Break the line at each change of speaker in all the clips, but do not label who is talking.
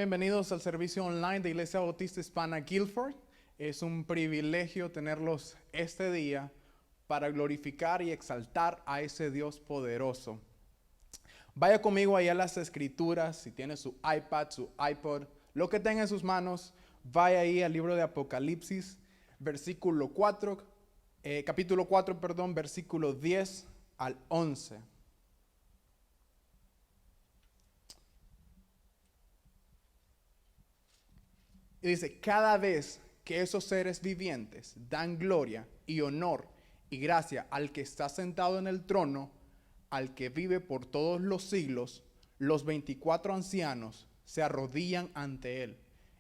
bienvenidos al servicio online de Iglesia Bautista Hispana Guilford. Es un privilegio tenerlos este día para glorificar y exaltar a ese Dios poderoso. Vaya conmigo allá a las Escrituras, si tiene su iPad, su iPod, lo que tenga en sus manos, vaya ahí al libro de Apocalipsis, capítulo 4, versículo 10 al 11. Y dice, cada vez que esos seres vivientes dan gloria y honor y gracia al que está sentado en el trono, al que vive por todos los siglos, los 24 ancianos se arrodillan ante él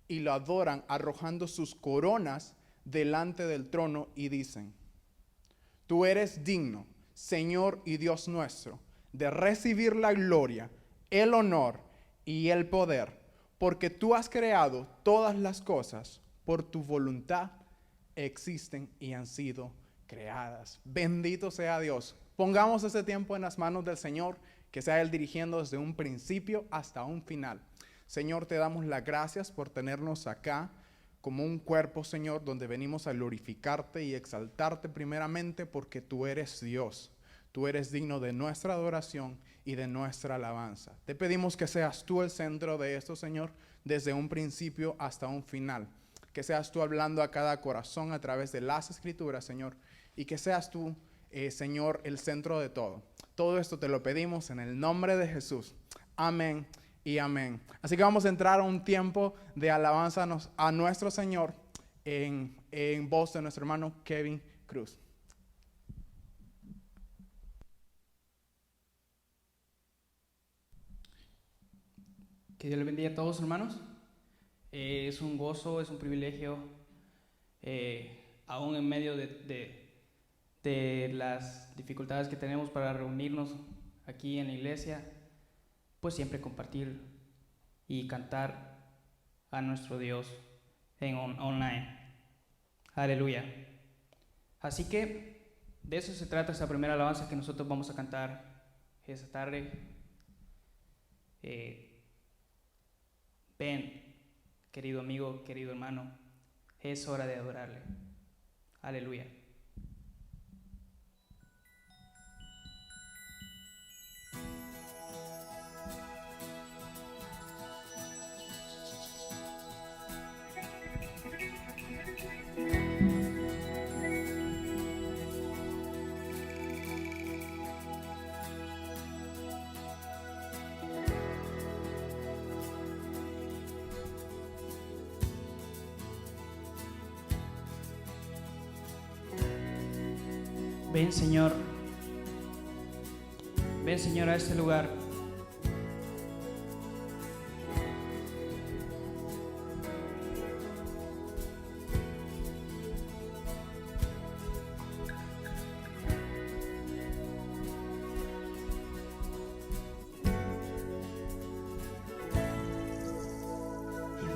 y lo adoran arrojando sus coronas delante del trono y dicen, tú eres digno, Señor y Dios nuestro, de recibir la gloria, el honor y el poder, porque tú has creado todas las cosas, por tu voluntad existen y han sido creadas. Bendito sea Dios. Pongamos ese tiempo en las manos del Señor, que sea Él dirigiendo desde un principio hasta un final. Señor, te damos las gracias por tenernos acá como un cuerpo, Señor, donde venimos a glorificarte y exaltarte primeramente porque tú eres Dios. Tú eres digno de nuestra adoración y de nuestra alabanza. Te pedimos que seas tú el centro de esto, Señor, desde un principio hasta un final. Que seas tú hablando a cada corazón a través de las Escrituras, Señor, y que seas tú, Señor, el centro de todo. Todo esto te lo pedimos en el nombre de Jesús. Amén y amén. Así que vamos a entrar a un tiempo de alabanza a nuestro Señor en voz de nuestro hermano Kevin Cruz.
Que Dios les bendiga a todos, hermanos. Es un gozo, es un privilegio, aún en medio de las dificultades que tenemos para reunirnos aquí en la iglesia, pues siempre compartir y cantar a nuestro Dios en online. Aleluya. Así que de eso se trata esta primera alabanza que nosotros vamos a cantar esta tarde. Ven, querido amigo, querido hermano, es hora de adorarle. Aleluya. Ven, Señor. Ven, Señor, a este lugar.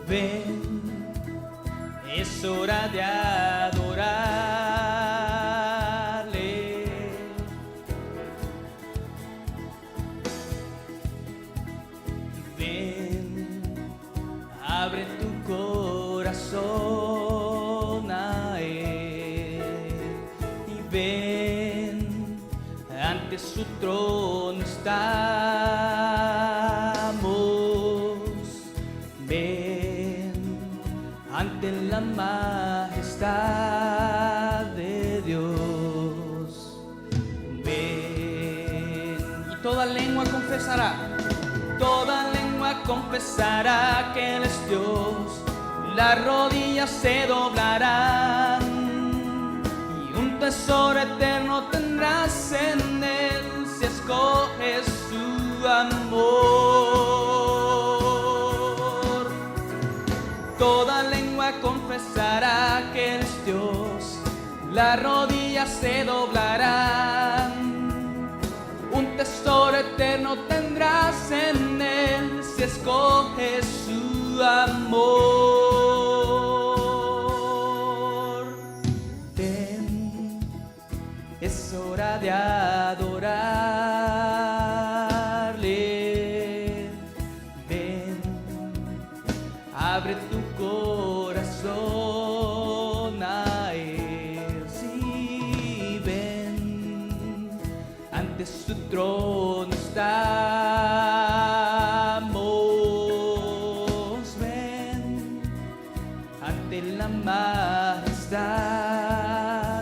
Ven, es hora de adorar. Abre tu corazón a Él y ven, ante su trono estamos. Ven, ante la majestad de Dios. Ven, y toda lengua confesará que Él es Dios, las rodillas se doblarán y un tesoro eterno tendrás en Él si escoges su amor. Toda lengua confesará que Él es Dios, las rodillas se doblarán, un tesoro eterno tendrás en Él si escoges su amor. Ven, es hora de adorarle. Ven, ante su trono estamos. Ven ante la majestad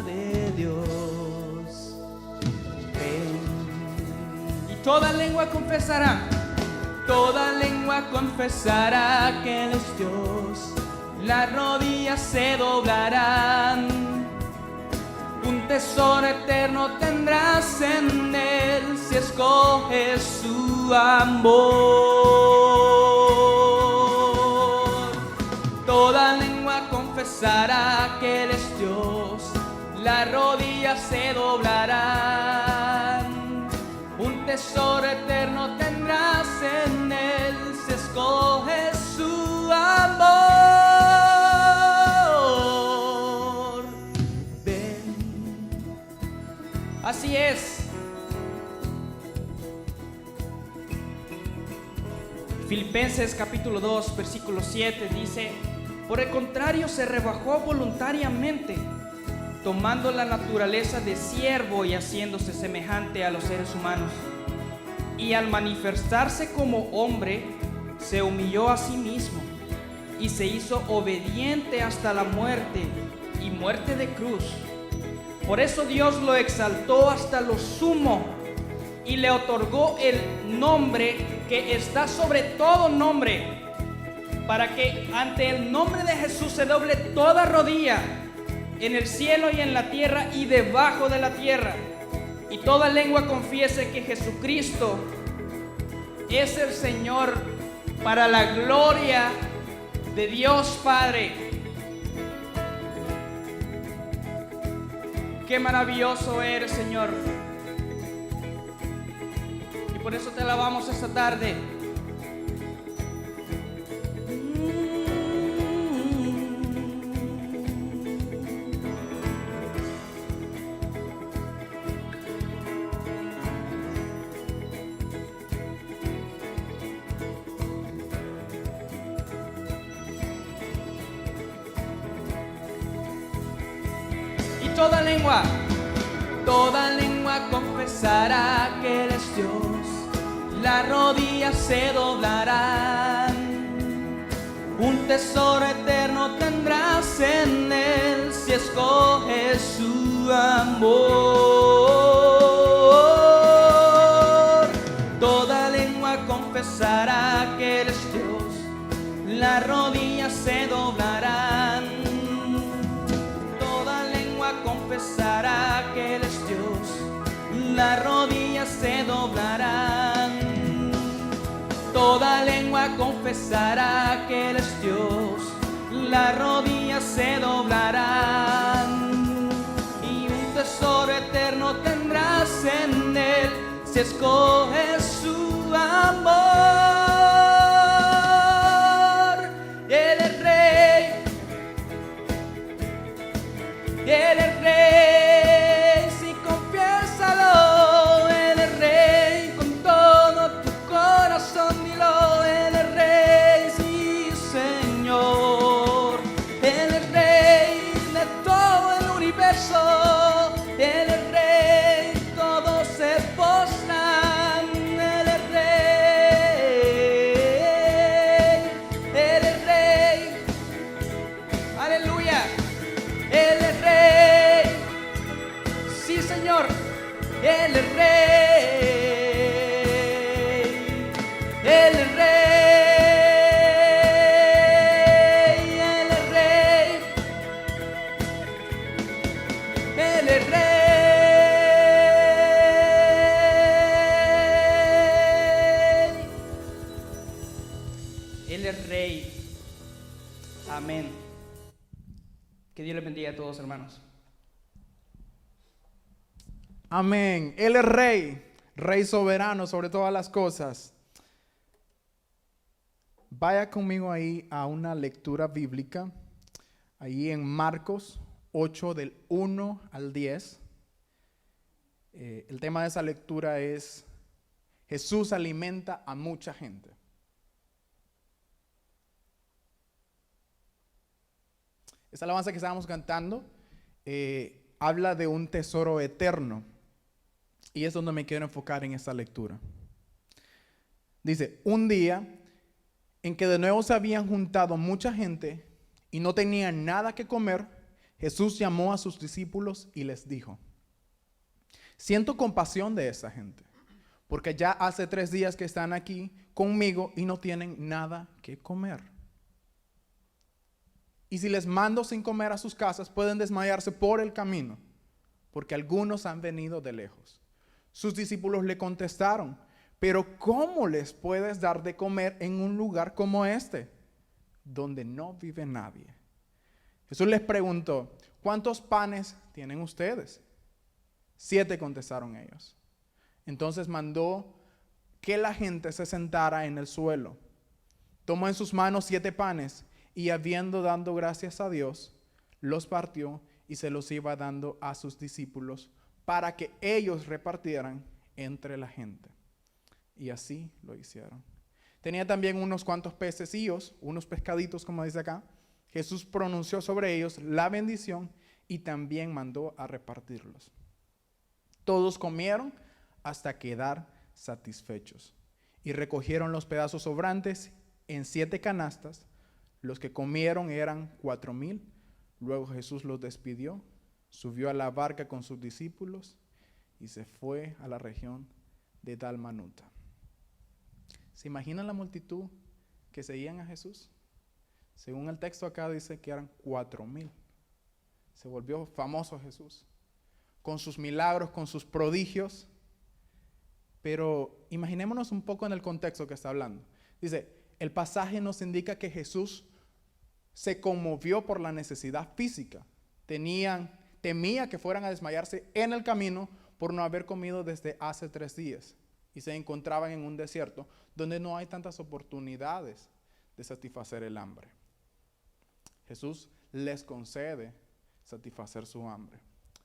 de Dios. Ven. Y toda lengua confesará que Él es Dios. Las rodillas se doblarán. Un tesoro eterno tendrás en Él si escoges su amor. Toda lengua confesará que Él es Dios. Las rodillas se doblarán. Un tesoro eterno tendrás en Él si escoges su amor. Ven. Así es. Filipenses capítulo 2, versículo 7 dice: por el contrario, se rebajó voluntariamente, tomando la naturaleza de siervo y haciéndose semejante a los seres humanos. Y al manifestarse como hombre, se humilló a sí mismo y se hizo obediente hasta la muerte, y muerte de cruz. Por eso Dios lo exaltó hasta lo sumo y le otorgó el nombre que está sobre todo nombre, para que ante el nombre de Jesús se doble toda rodilla, en el cielo y en la tierra y debajo de la tierra, y toda lengua confiese que Jesucristo es el Señor, para la gloria de Dios Padre. Qué maravilloso eres, Señor, y por eso te alabamos esta tarde. Toda lengua confesará que Él es Dios. Las rodillas se doblarán. Un tesoro eterno tendrás en Él si escoges su amor. Toda lengua confesará que Él es Dios. Las rodillas se doblarán. Confesará que Él es Dios, las rodillas se doblarán. Toda lengua confesará que Él es Dios, las rodillas se doblarán. Y un tesoro eterno tendrás en Él si escoges su amor. Él es Rey. Él es Rey, si confiésalo. Él es Rey con todo tu corazón, dilo. Él es Rey, sí, Señor. Él es Rey de todo el universo. Él es Rey, todos se postran. Él es Rey. Él es Rey. Aleluya. Él es Rey, sí, Señor. Él es Rey, Él es Rey, Él es Rey, Él es Rey, Él es Rey. Amén. Que Dios les bendiga a todos, hermanos.
Amén. Él es Rey, Rey soberano sobre todas las cosas. Vaya conmigo ahí a una lectura bíblica, ahí en Marcos 8 del 1 al 10. El tema de esa lectura es: Jesús alimenta a mucha gente. Esta alabanza que estábamos cantando habla de un tesoro eterno. Y es donde me quiero enfocar en esta lectura. Dice, un día en que de nuevo se habían juntado mucha gente y no tenían nada que comer, Jesús llamó a sus discípulos y les dijo, siento compasión de esa gente, porque ya hace 3 días que están aquí conmigo y no tienen nada que comer. Y si les mando sin comer a sus casas, pueden desmayarse por el camino, porque algunos han venido de lejos. Sus discípulos le contestaron, pero ¿cómo les puedes dar de comer en un lugar como este, donde no vive nadie? Jesús les preguntó, ¿cuántos panes tienen ustedes? 7, contestaron ellos. Entonces mandó que la gente se sentara en el suelo. Tomó en sus manos 7 panes y habiendo dado gracias a Dios, los partió y se los iba dando a sus discípulos para que ellos repartieran entre la gente. Y así lo hicieron. Tenía también unos cuantos pececillos, unos pescaditos como dice acá. Jesús pronunció sobre ellos la bendición y también mandó a repartirlos. Todos comieron hasta quedar satisfechos y recogieron los pedazos sobrantes en 7 canastas. Los que comieron eran 4,000. Luego Jesús los despidió, subió a la barca con sus discípulos y se fue a la región de Dalmanuta. ¿Se imaginan la multitud que seguían a Jesús? Según el texto acá dice que eran 4,000. Se volvió famoso Jesús con sus milagros, con sus prodigios. Pero imaginémonos un poco en el contexto que está hablando. Dice, el pasaje nos indica que Jesús se conmovió por la necesidad física. Temía que fueran a desmayarse en el camino por no haber comido desde hace 3 días. Y se encontraban en un desierto donde no hay tantas oportunidades de satisfacer el hambre. Jesús les concede satisfacer su hambre.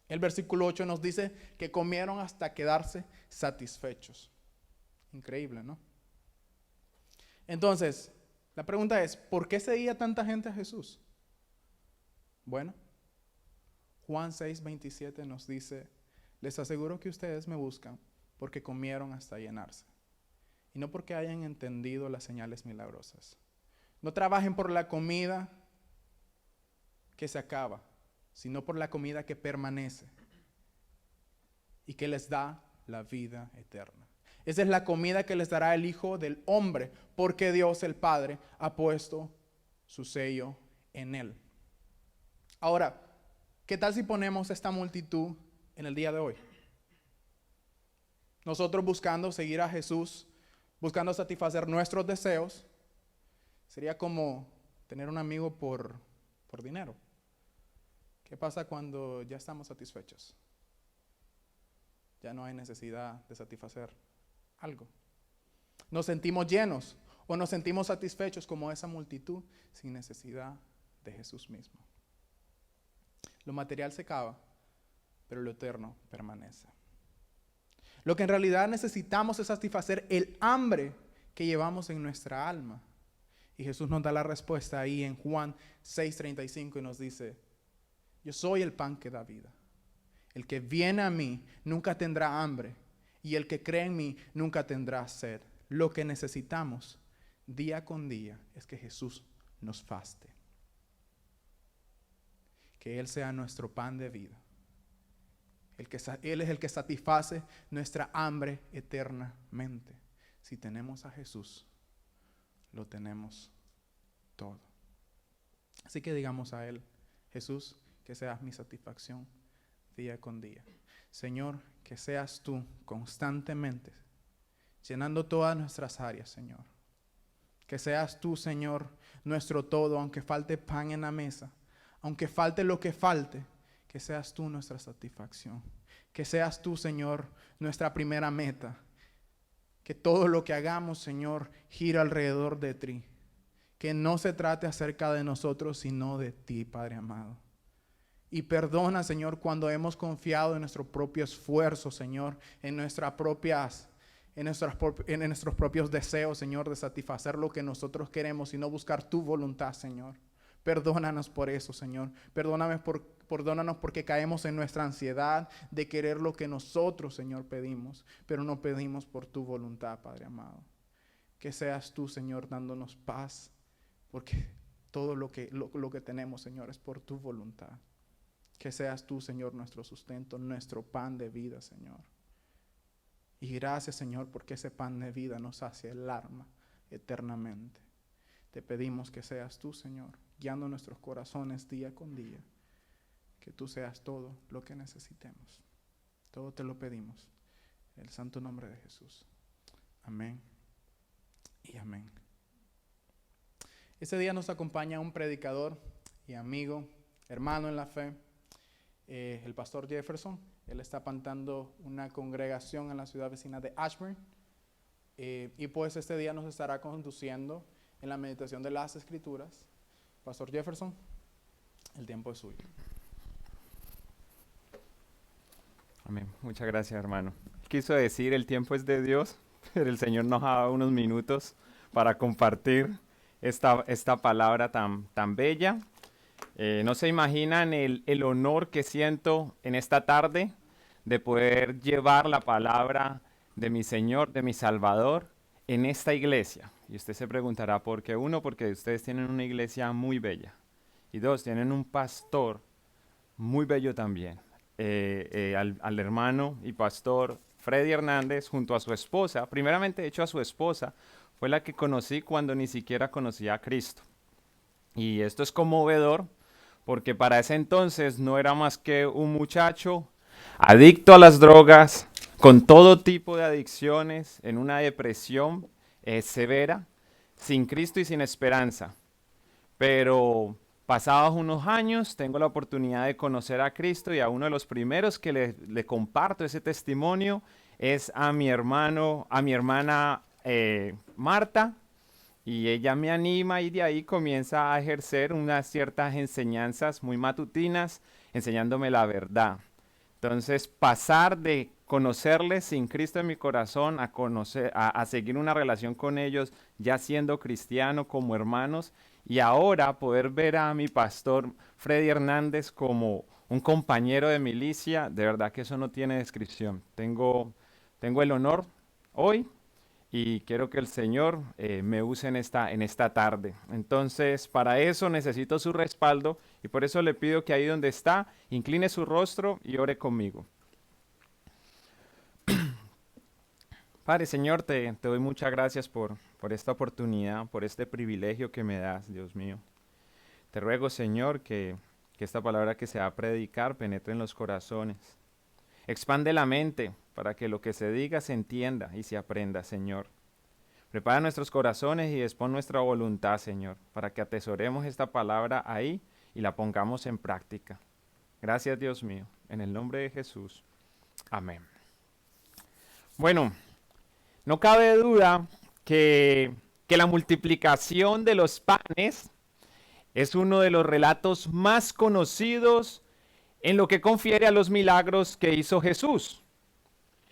El versículo 8 nos dice que comieron hasta quedarse satisfechos. Increíble, ¿no? Entonces, la pregunta es, ¿por qué seguía tanta gente a Jesús? Bueno, Juan 6:27 nos dice, les aseguro que ustedes me buscan porque comieron hasta llenarse y no porque hayan entendido las señales milagrosas. No trabajen por la comida que se acaba, sino por la comida que permanece y que les da la vida eterna. Esa es la comida que les dará el Hijo del Hombre, porque Dios el Padre ha puesto su sello en él. Ahora, ¿qué tal si ponemos esta multitud en el día de hoy? Nosotros buscando seguir a Jesús, buscando satisfacer nuestros deseos, sería como tener un amigo por dinero. ¿Qué pasa cuando ya estamos satisfechos? Ya no hay necesidad de satisfacer algo. Nos sentimos llenos o nos sentimos satisfechos como esa multitud sin necesidad de Jesús mismo. Lo material se acaba, pero lo eterno permanece. Lo que en realidad necesitamos es satisfacer el hambre que llevamos en nuestra alma. Y Jesús nos da la respuesta ahí en Juan 6:35 y nos dice, yo soy el pan que da vida. El que viene a mí nunca tendrá hambre y el que cree en mí nunca tendrá sed. Lo que necesitamos día con día es que Jesús nos faste. Que Él sea nuestro pan de vida. Él es el que satisface nuestra hambre eternamente. Si tenemos a Jesús, lo tenemos todo. Así que digamos a Él, Jesús, que seas mi satisfacción día con día. Señor, que seas tú constantemente llenando todas nuestras áreas, Señor. Que seas tú, Señor, nuestro todo, aunque falte pan en la mesa, aunque falte lo que falte, que seas tú nuestra satisfacción. Que seas tú, Señor, nuestra primera meta. Que todo lo que hagamos, Señor, gire alrededor de ti. Que no se trate acerca de nosotros, sino de ti, Padre amado. Y perdona, Señor, cuando hemos confiado en nuestro propio esfuerzo, Señor, en nuestros propios deseos, Señor, de satisfacer lo que nosotros queremos y no buscar tu voluntad, Señor. Perdónanos por eso, Señor. Perdónanos porque caemos en nuestra ansiedad de querer lo que nosotros, Señor, pedimos, pero no pedimos por tu voluntad, Padre amado. Que seas tú, Señor, dándonos paz, porque todo lo que tenemos, Señor, es por tu voluntad. Que seas tú, Señor, nuestro sustento, nuestro pan de vida, Señor. Y gracias, Señor, porque ese pan de vida nos sacia el alma eternamente. Te pedimos que seas tú, Señor, guiando nuestros corazones día con día. Que tú seas todo lo que necesitemos. Todo te lo pedimos. En el santo nombre de Jesús. Amén y amén. Este día nos acompaña un predicador y amigo, hermano en la fe, el pastor Jefferson. Él está plantando una congregación en la ciudad vecina de Ashburn. Y pues este día nos estará conduciendo en la meditación de las Escrituras. Pastor Jefferson, el tiempo es suyo.
Amén. Muchas gracias, hermano. Quiso decir, el tiempo es de Dios, pero el Señor nos ha dado unos minutos para compartir esta palabra tan bella. No se imaginan el honor que siento en esta tarde de poder llevar la palabra de mi Señor, de mi Salvador, en esta iglesia. Y usted se preguntará por qué. Uno, porque ustedes tienen una iglesia muy bella. Y dos, tienen un pastor muy bello también. Al hermano y pastor Freddy Hernández junto a su esposa. Primeramente, de hecho, a su esposa fue la que conocí cuando ni siquiera conocía a Cristo. Y esto es conmovedor porque para ese entonces no era más que un muchacho adicto a las drogas, con todo tipo de adicciones, en una depresión severa, sin Cristo y sin esperanza. Pero pasados unos años tengo la oportunidad de conocer a Cristo y a uno de los primeros que le comparto ese testimonio es a mi hermana Marta, y ella me anima y de ahí comienza a ejercer unas ciertas enseñanzas muy matutinas, enseñándome la verdad. Entonces, pasar de conocerles sin Cristo en mi corazón a seguir una relación con ellos, ya siendo cristiano como hermanos, y ahora poder ver a mi pastor Freddy Hernández como un compañero de milicia, de verdad que eso no tiene descripción. Tengo el honor hoy y quiero que el Señor me use en esta tarde. Entonces, para eso necesito su respaldo y por eso le pido que ahí donde está, incline su rostro y ore conmigo. Padre, Señor, te doy muchas gracias por esta oportunidad, por este privilegio que me das, Dios mío. Te ruego, Señor, que esta palabra que se va a predicar penetre en los corazones. Expande la mente para que lo que se diga se entienda y se aprenda, Señor. Prepara nuestros corazones y dispón nuestra voluntad, Señor, para que atesoremos esta palabra ahí y la pongamos en práctica. Gracias, Dios mío. En el nombre de Jesús. Amén. Bueno, no cabe duda que la multiplicación de los panes es uno de los relatos más conocidos en lo que confiere a los milagros que hizo Jesús.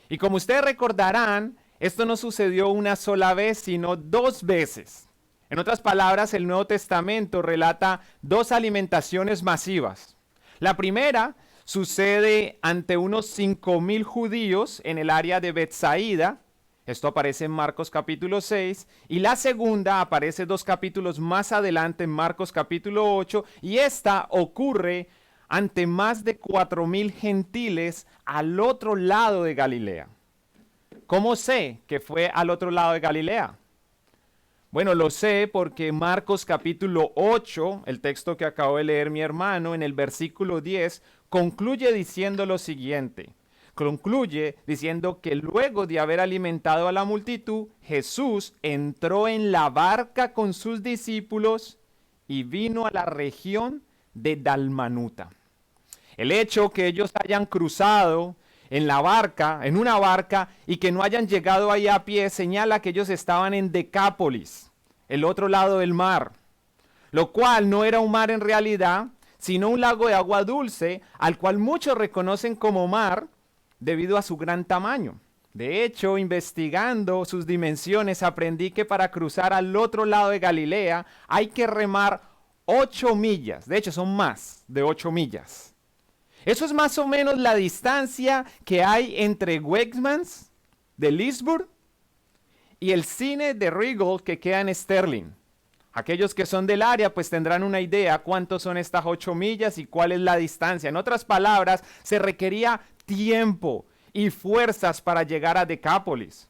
Y como ustedes recordarán, esto no sucedió una sola vez, sino 2 veces. En otras palabras, el Nuevo Testamento relata 2 alimentaciones masivas. La primera sucede ante unos 5,000 judíos en el área de Betsaida. Esto aparece en Marcos capítulo 6. Y la segunda aparece 2 capítulos más adelante en Marcos capítulo 8. Y esta ocurre ante más de 4,000 gentiles al otro lado de Galilea. ¿Cómo sé que fue al otro lado de Galilea? Bueno, lo sé porque Marcos capítulo 8, el texto que acabo de leer mi hermano, en el versículo 10, concluye diciendo lo siguiente. Concluye diciendo que luego de haber alimentado a la multitud, Jesús entró en la barca con sus discípulos y vino a la región de Dalmanuta. El hecho que ellos hayan cruzado en una barca, y que no hayan llegado ahí a pie, señala que ellos estaban en Decápolis, el otro lado del mar, lo cual no era un mar en realidad, sino un lago de agua dulce, al cual muchos reconocen como mar debido a su gran tamaño. De hecho, investigando sus dimensiones, aprendí que para cruzar al otro lado de Galilea hay que remar 8 millas. De hecho, son más de 8 millas. Eso es más o menos la distancia que hay entre Wegmans de Leesburg y el cine de Regal que queda en Sterling. Aquellos que son del área pues tendrán una idea cuántos son estas 8 millas y cuál es la distancia. En otras palabras, se requería tiempo y fuerzas para llegar a Decápolis,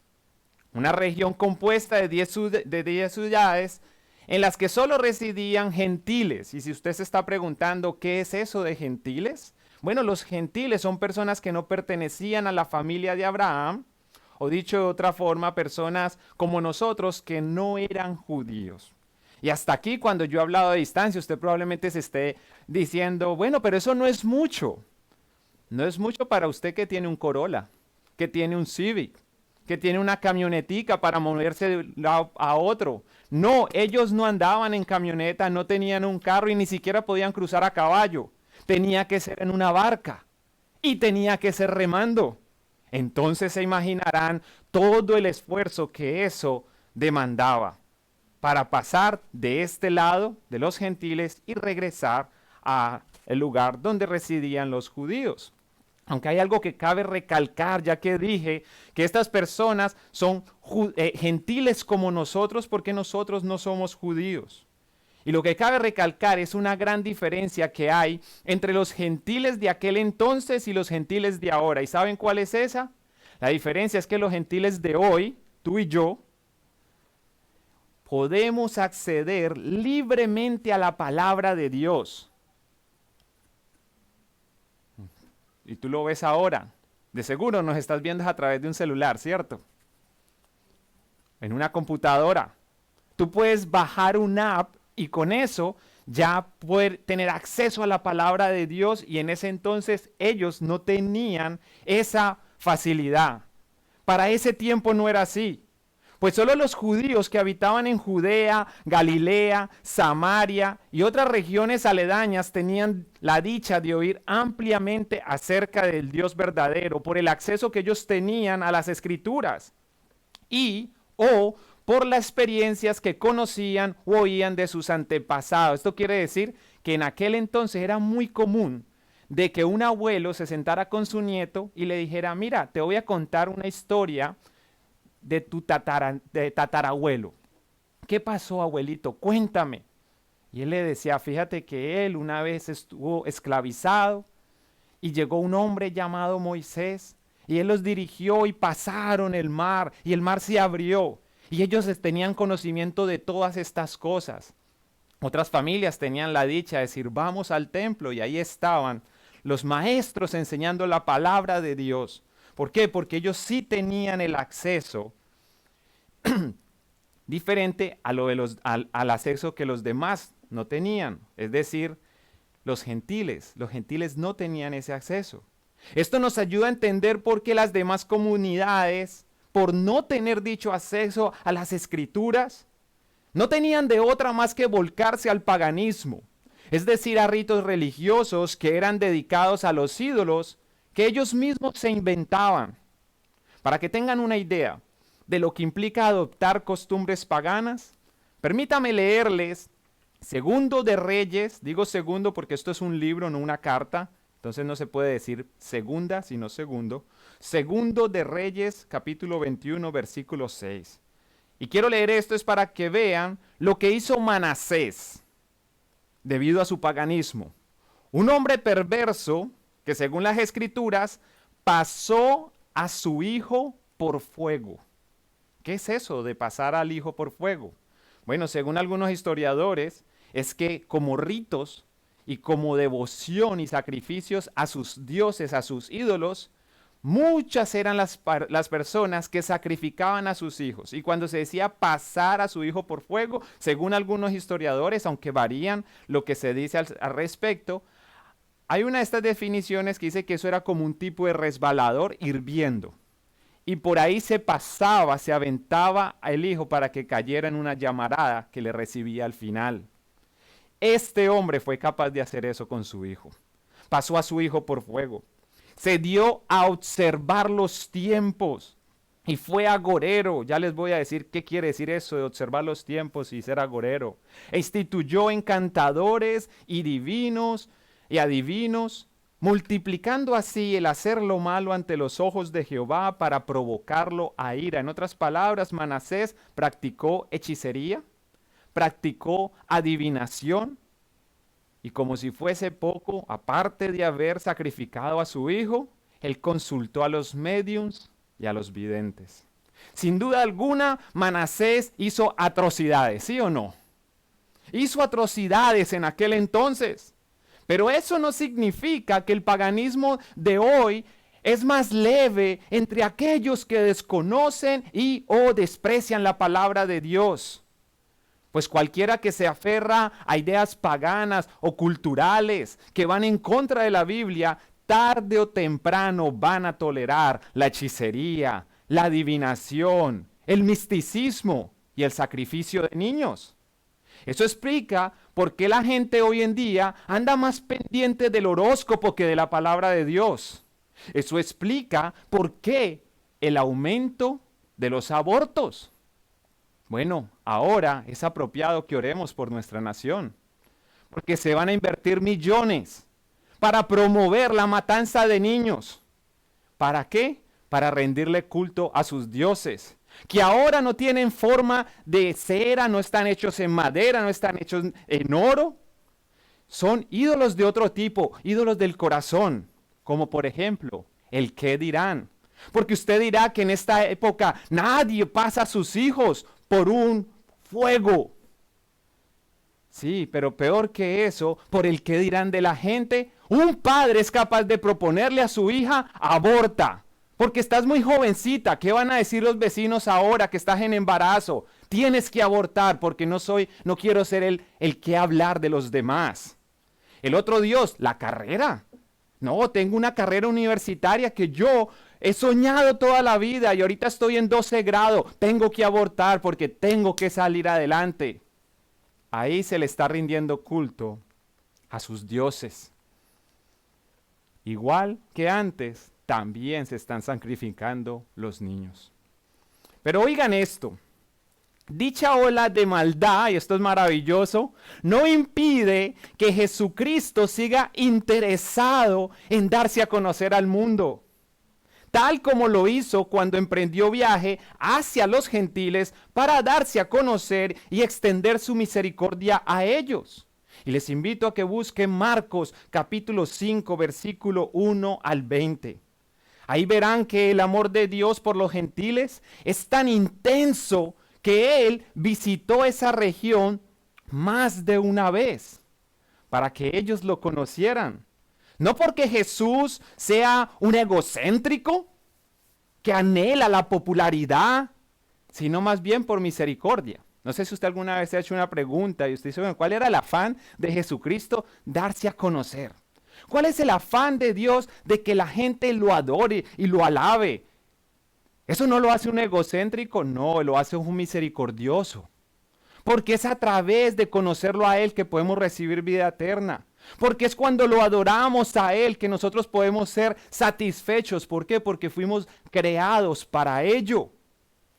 una región compuesta de 10 ciudades en las que solo residían gentiles. Y si usted se está preguntando qué es eso de gentiles, bueno, los gentiles son personas que no pertenecían a la familia de Abraham, o dicho de otra forma, personas como nosotros que no eran judíos. Y hasta aquí, cuando yo he hablado de distancia, usted probablemente se esté diciendo, bueno, pero eso no es mucho. No es mucho para usted que tiene un Corolla, que tiene un Civic, que tiene una camionetica para moverse de un lado a otro. No, ellos no andaban en camioneta, no tenían un carro y ni siquiera podían cruzar a caballo. Tenía que ser en una barca y tenía que ser remando. Entonces se imaginarán todo el esfuerzo que eso demandaba para pasar de este lado de los gentiles y regresar a el lugar donde residían los judíos. Aunque hay algo que cabe recalcar, ya que dije que estas personas son gentiles como nosotros porque nosotros no somos judíos. Y lo que cabe recalcar es una gran diferencia que hay entre los gentiles de aquel entonces y los gentiles de ahora. ¿Y saben cuál es esa? La diferencia es que los gentiles de hoy, tú y yo, podemos acceder libremente a la palabra de Dios. Y tú lo ves ahora. De seguro nos estás viendo a través de un celular, ¿cierto? En una computadora. Tú puedes bajar una app y con eso ya poder tener acceso a la palabra de Dios, y en ese entonces ellos no tenían esa facilidad. Para ese tiempo no era así. Pues solo los judíos que habitaban en Judea, Galilea, Samaria y otras regiones aledañas tenían la dicha de oír ampliamente acerca del Dios verdadero por el acceso que ellos tenían a las Escrituras y o por las experiencias que conocían o oían de sus antepasados. Esto quiere decir que en aquel entonces era muy común de que un abuelo se sentara con su nieto y le dijera, mira, te voy a contar una historia de tu tatarabuelo. ¿Qué pasó, abuelito? Cuéntame. Y él le decía, fíjate que él una vez estuvo esclavizado y llegó un hombre llamado Moisés y él los dirigió y pasaron el mar y el mar se abrió y ellos tenían conocimiento de todas estas cosas. Otras familias tenían la dicha de decir, vamos al templo, y ahí estaban los maestros enseñando la palabra de Dios. ¿Por qué? Porque ellos sí tenían el acceso diferente a al acceso que los demás no tenían. Es decir, los gentiles no tenían ese acceso. Esto nos ayuda a entender por qué las demás comunidades, por no tener dicho acceso a las Escrituras, no tenían de otra más que volcarse al paganismo. Es decir, a ritos religiosos que eran dedicados a los ídolos que ellos mismos se inventaban. Para que tengan una idea de lo que implica adoptar costumbres paganas, permítame leerles Segundo de Reyes, digo segundo porque esto es un libro, no una carta, entonces no se puede decir segunda, sino segundo. Segundo de Reyes, capítulo 21, versículo 6. Y quiero leer esto es para que vean lo que hizo Manasés debido a su paganismo. Un hombre perverso que según las Escrituras pasó a su hijo por fuego. ¿Qué es eso de pasar al hijo por fuego? Bueno, según algunos historiadores, es que como ritos y como devoción y sacrificios a sus dioses, a sus ídolos, muchas eran las personas que sacrificaban a sus hijos. Y cuando se decía pasar a su hijo por fuego, según algunos historiadores, aunque varían lo que se dice al respecto, hay una de estas definiciones que dice que eso era como un tipo de resbalador hirviendo. Y por ahí se pasaba, se aventaba el hijo para que cayera en una llamarada que le recibía al final. Este hombre fue capaz de hacer eso con su hijo. Pasó a su hijo por fuego. Se dio a observar los tiempos. y fue agorero. Ya les voy a decir qué quiere decir eso de observar los tiempos y ser agorero. E instituyó encantadores y divinos y adivinos, multiplicando así el hacer lo malo ante los ojos de Jehová para provocarlo a ira. En otras palabras, Manasés practicó hechicería, practicó adivinación, y como si fuese poco, aparte de haber sacrificado a su hijo, él consultó a los médiums y a los videntes. Sin duda alguna, Manasés hizo atrocidades, ¿sí o no? Hizo atrocidades en aquel entonces. Pero eso no significa que el paganismo de hoy es más leve entre aquellos que desconocen y o desprecian la palabra de Dios. Pues cualquiera que se aferra a ideas paganas o culturales que van en contra de la Biblia, tarde o temprano van a tolerar la hechicería, la adivinación, el misticismo y el sacrificio de niños. Eso explica por qué la gente hoy en día anda más pendiente del horóscopo que de la palabra de Dios. Eso explica por qué el aumento de los abortos. Bueno, ahora es apropiado que oremos por nuestra nación, porque se van a invertir millones para promover la matanza de niños. ¿Para qué? Para rendirle culto a sus dioses, que ahora no tienen forma de cera, no están hechos en madera, no están hechos en oro. Son ídolos de otro tipo, ídolos del corazón, como por ejemplo, el qué dirán. Porque usted dirá que en esta época nadie pasa a sus hijos por un fuego. Sí, pero peor que eso, por el qué dirán de la gente, un padre es capaz de proponerle a su hija, aborta. Porque estás muy jovencita, ¿qué van a decir los vecinos ahora que estás en embarazo? Tienes que abortar porque no quiero ser el que hablar de los demás. El otro Dios, la carrera. No, tengo una carrera universitaria que yo he soñado toda la vida y ahorita estoy en 12 grado. Tengo que abortar porque tengo que salir adelante. Ahí se le está rindiendo culto a sus dioses. Igual que antes, también se están sacrificando los niños. Pero oigan esto. Dicha ola de maldad, y esto es maravilloso, no impide que Jesucristo siga interesado en darse a conocer al mundo, tal como lo hizo cuando emprendió viaje hacia los gentiles para darse a conocer y extender su misericordia a ellos. Y les invito a que busquen Marcos capítulo 5, versículo 1 al 20. Ahí verán que el amor de Dios por los gentiles es tan intenso que Él visitó esa región más de una vez para que ellos lo conocieran. No porque Jesús sea un egocéntrico que anhela la popularidad, sino más bien por misericordia. No sé si usted alguna vez se ha hecho una pregunta y usted dice, bueno, ¿cuál era el afán de Jesucristo? Darse a conocer. ¿Cuál es el afán de Dios de que la gente lo adore y lo alabe? ¿Eso no lo hace un egocéntrico? No, lo hace un misericordioso. Porque es a través de conocerlo a Él que podemos recibir vida eterna. Porque es cuando lo adoramos a Él que nosotros podemos ser satisfechos. ¿Por qué? Porque fuimos creados para ello.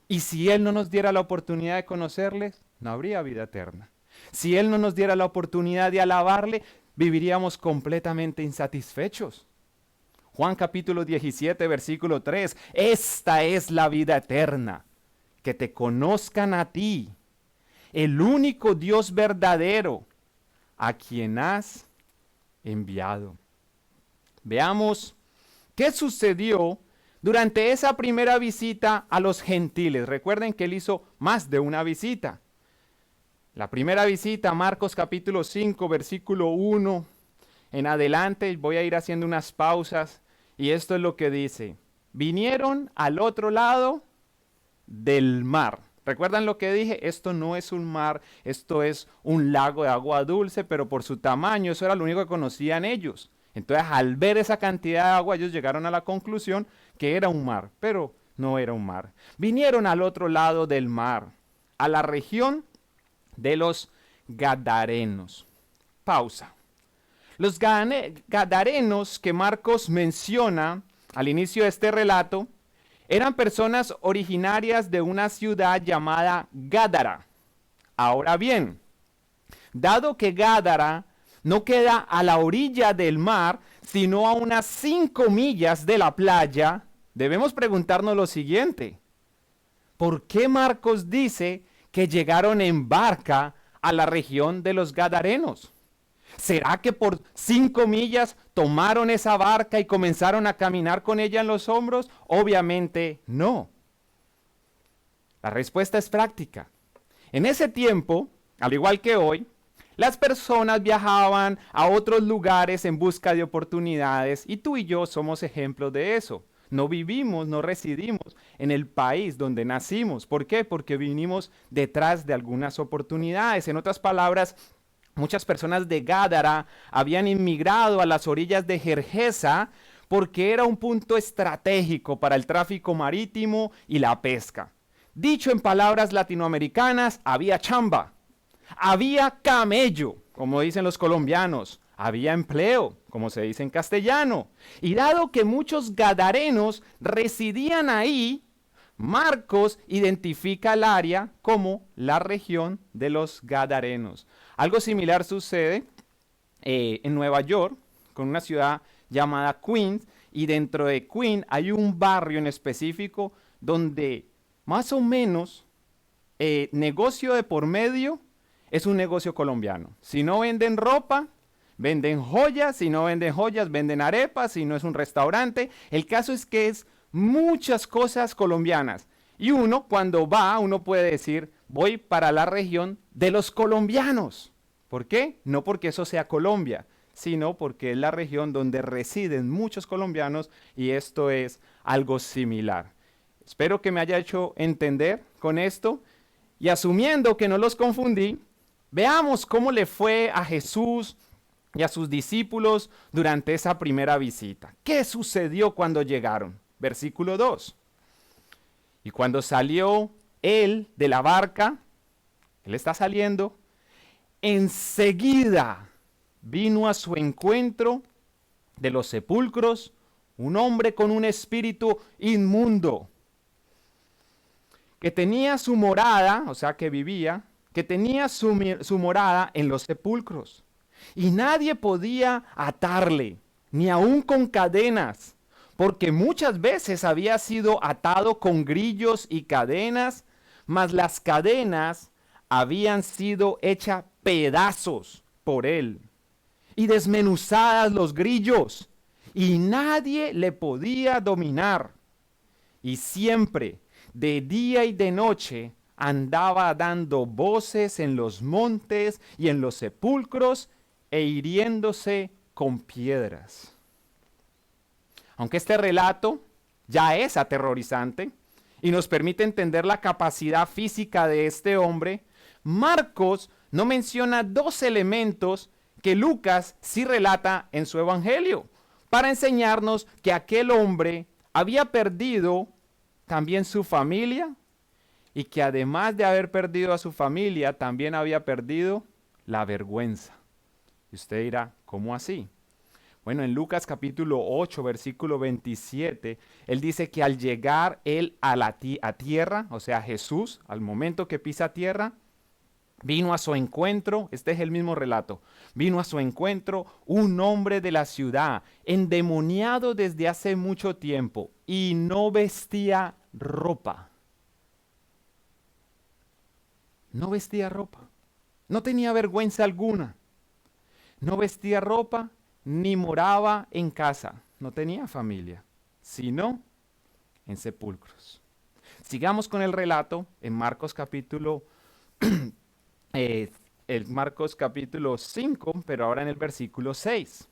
Y si Él no nos diera la oportunidad de conocerles, no habría vida eterna. Si Él no nos diera la oportunidad de alabarle, viviríamos completamente insatisfechos. Juan capítulo 17, versículo 3. Esta es la vida eterna, que te conozcan a ti, el único Dios verdadero, a quien has enviado. Veamos qué sucedió durante esa primera visita a los gentiles. Recuerden que él hizo más de una visita. La primera visita, Marcos capítulo 5, versículo 1 en adelante, voy a ir haciendo unas pausas y esto es lo que dice. Vinieron al otro lado del mar. ¿Recuerdan lo que dije? Esto no es un mar, esto es un lago de agua dulce, pero por su tamaño eso era lo único que conocían ellos. Entonces, al ver esa cantidad de agua, ellos llegaron a la conclusión que era un mar, pero no era un mar. Vinieron al otro lado del mar, a la región de los Gadarenos. Pausa. Los Gadarenos que Marcos menciona al inicio de este relato Eran personas originarias de una ciudad llamada Gádara. Ahora bien, dado que Gádara no queda a la orilla del mar, sino a unas 5 millas de la playa, debemos preguntarnos lo siguiente: ¿por qué Marcos dice que llegaron en barca a la región de los Gadarenos? ¿Será que por 5 millas tomaron esa barca y comenzaron a caminar con ella en los hombros? Obviamente no. La respuesta es práctica. En ese tiempo, al igual que hoy, las personas viajaban a otros lugares en busca de oportunidades y tú y yo somos ejemplos de eso. No vivimos, no residimos en el país donde nacimos. ¿Por qué? Porque vinimos detrás de algunas oportunidades. En otras palabras, muchas personas de Gádara habían inmigrado a las orillas de Gergesa porque era un punto estratégico para el tráfico marítimo y la pesca. Dicho en palabras latinoamericanas, había chamba, había camello, como dicen los colombianos, había empleo, como se dice en castellano. Y dado que muchos gadarenos residían ahí, Marcos identifica el área como la región de los Gadarenos. Algo similar sucede en Nueva York, con una ciudad llamada Queens, y dentro de Queens hay un barrio en específico donde más o menos negocio de por medio es un negocio colombiano. Si no venden ropa, venden joyas; si no venden joyas, venden arepas; si no es un restaurante. El caso es que es muchas cosas colombianas. Y uno, cuando va, uno puede decir: voy para la región de los colombianos. ¿Por qué? No porque eso sea Colombia, sino porque es la región donde residen muchos colombianos y esto es algo similar. Espero que me haya hecho entender con esto y asumiendo que no los confundí, veamos cómo le fue a Jesús y a sus discípulos durante esa primera visita. ¿Qué sucedió cuando llegaron? Versículo 2. Y cuando salió él de la barca, él está saliendo, enseguida vino a su encuentro de los sepulcros un hombre con un espíritu inmundo, que tenía su morada, o sea que vivía, que tenía su morada en los sepulcros. Y nadie podía atarle, ni aun con cadenas, porque muchas veces había sido atado con grillos y cadenas, mas las cadenas habían sido hechas pedazos por él, y desmenuzadas los grillos, y nadie le podía dominar. Y siempre, de día y de noche, andaba dando voces en los montes y en los sepulcros e hiriéndose con piedras. Aunque este relato ya es aterrorizante y nos permite entender la capacidad física de este hombre, Marcos no menciona 2 elementos que Lucas sí relata en su evangelio, para enseñarnos que aquel hombre había perdido también su familia y que además de haber perdido a su familia, también había perdido la vergüenza. Y usted dirá, ¿cómo así? Bueno, en Lucas capítulo 8, versículo 27, él dice que al llegar él a tierra, o sea, Jesús, al momento que pisa tierra, vino a su encuentro, este es el mismo relato, vino a su encuentro un hombre de la ciudad, endemoniado desde hace mucho tiempo, y no vestía ropa. No vestía ropa, no tenía vergüenza alguna, no vestía ropa, ni moraba en casa, no tenía familia, sino en sepulcros. Sigamos con el relato en Marcos capítulo Marcos capítulo 5, pero ahora en el versículo 6.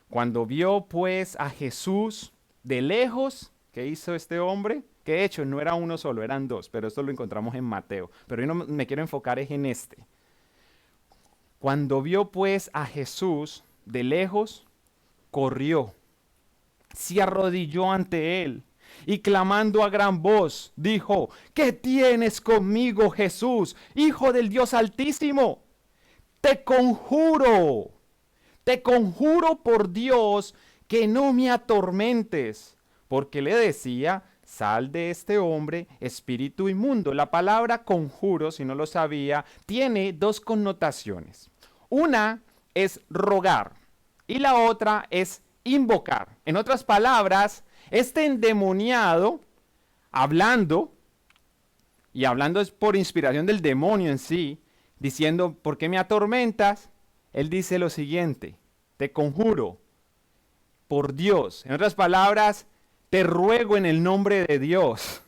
Cuando vio pues a Jesús de lejos, ¿qué hizo este hombre? Que de hecho no era uno solo, eran 2, pero esto lo encontramos en Mateo. Pero yo no me quiero enfocar en este. Cuando vio pues a Jesús de lejos, corrió, se arrodilló ante él y clamando a gran voz, dijo: ¿qué tienes conmigo, Jesús, Hijo del Dios Altísimo? Te conjuro por Dios que no me atormentes. Porque le decía: sal de este hombre, espíritu inmundo. La palabra conjuro, si no lo sabía, tiene dos connotaciones. Una es rogar y la otra es invocar. En otras palabras, este endemoniado, hablando es por inspiración del demonio en sí, diciendo, ¿por qué me atormentas? Él dice lo siguiente, te conjuro por Dios. En otras palabras, te ruego en el nombre de Dios.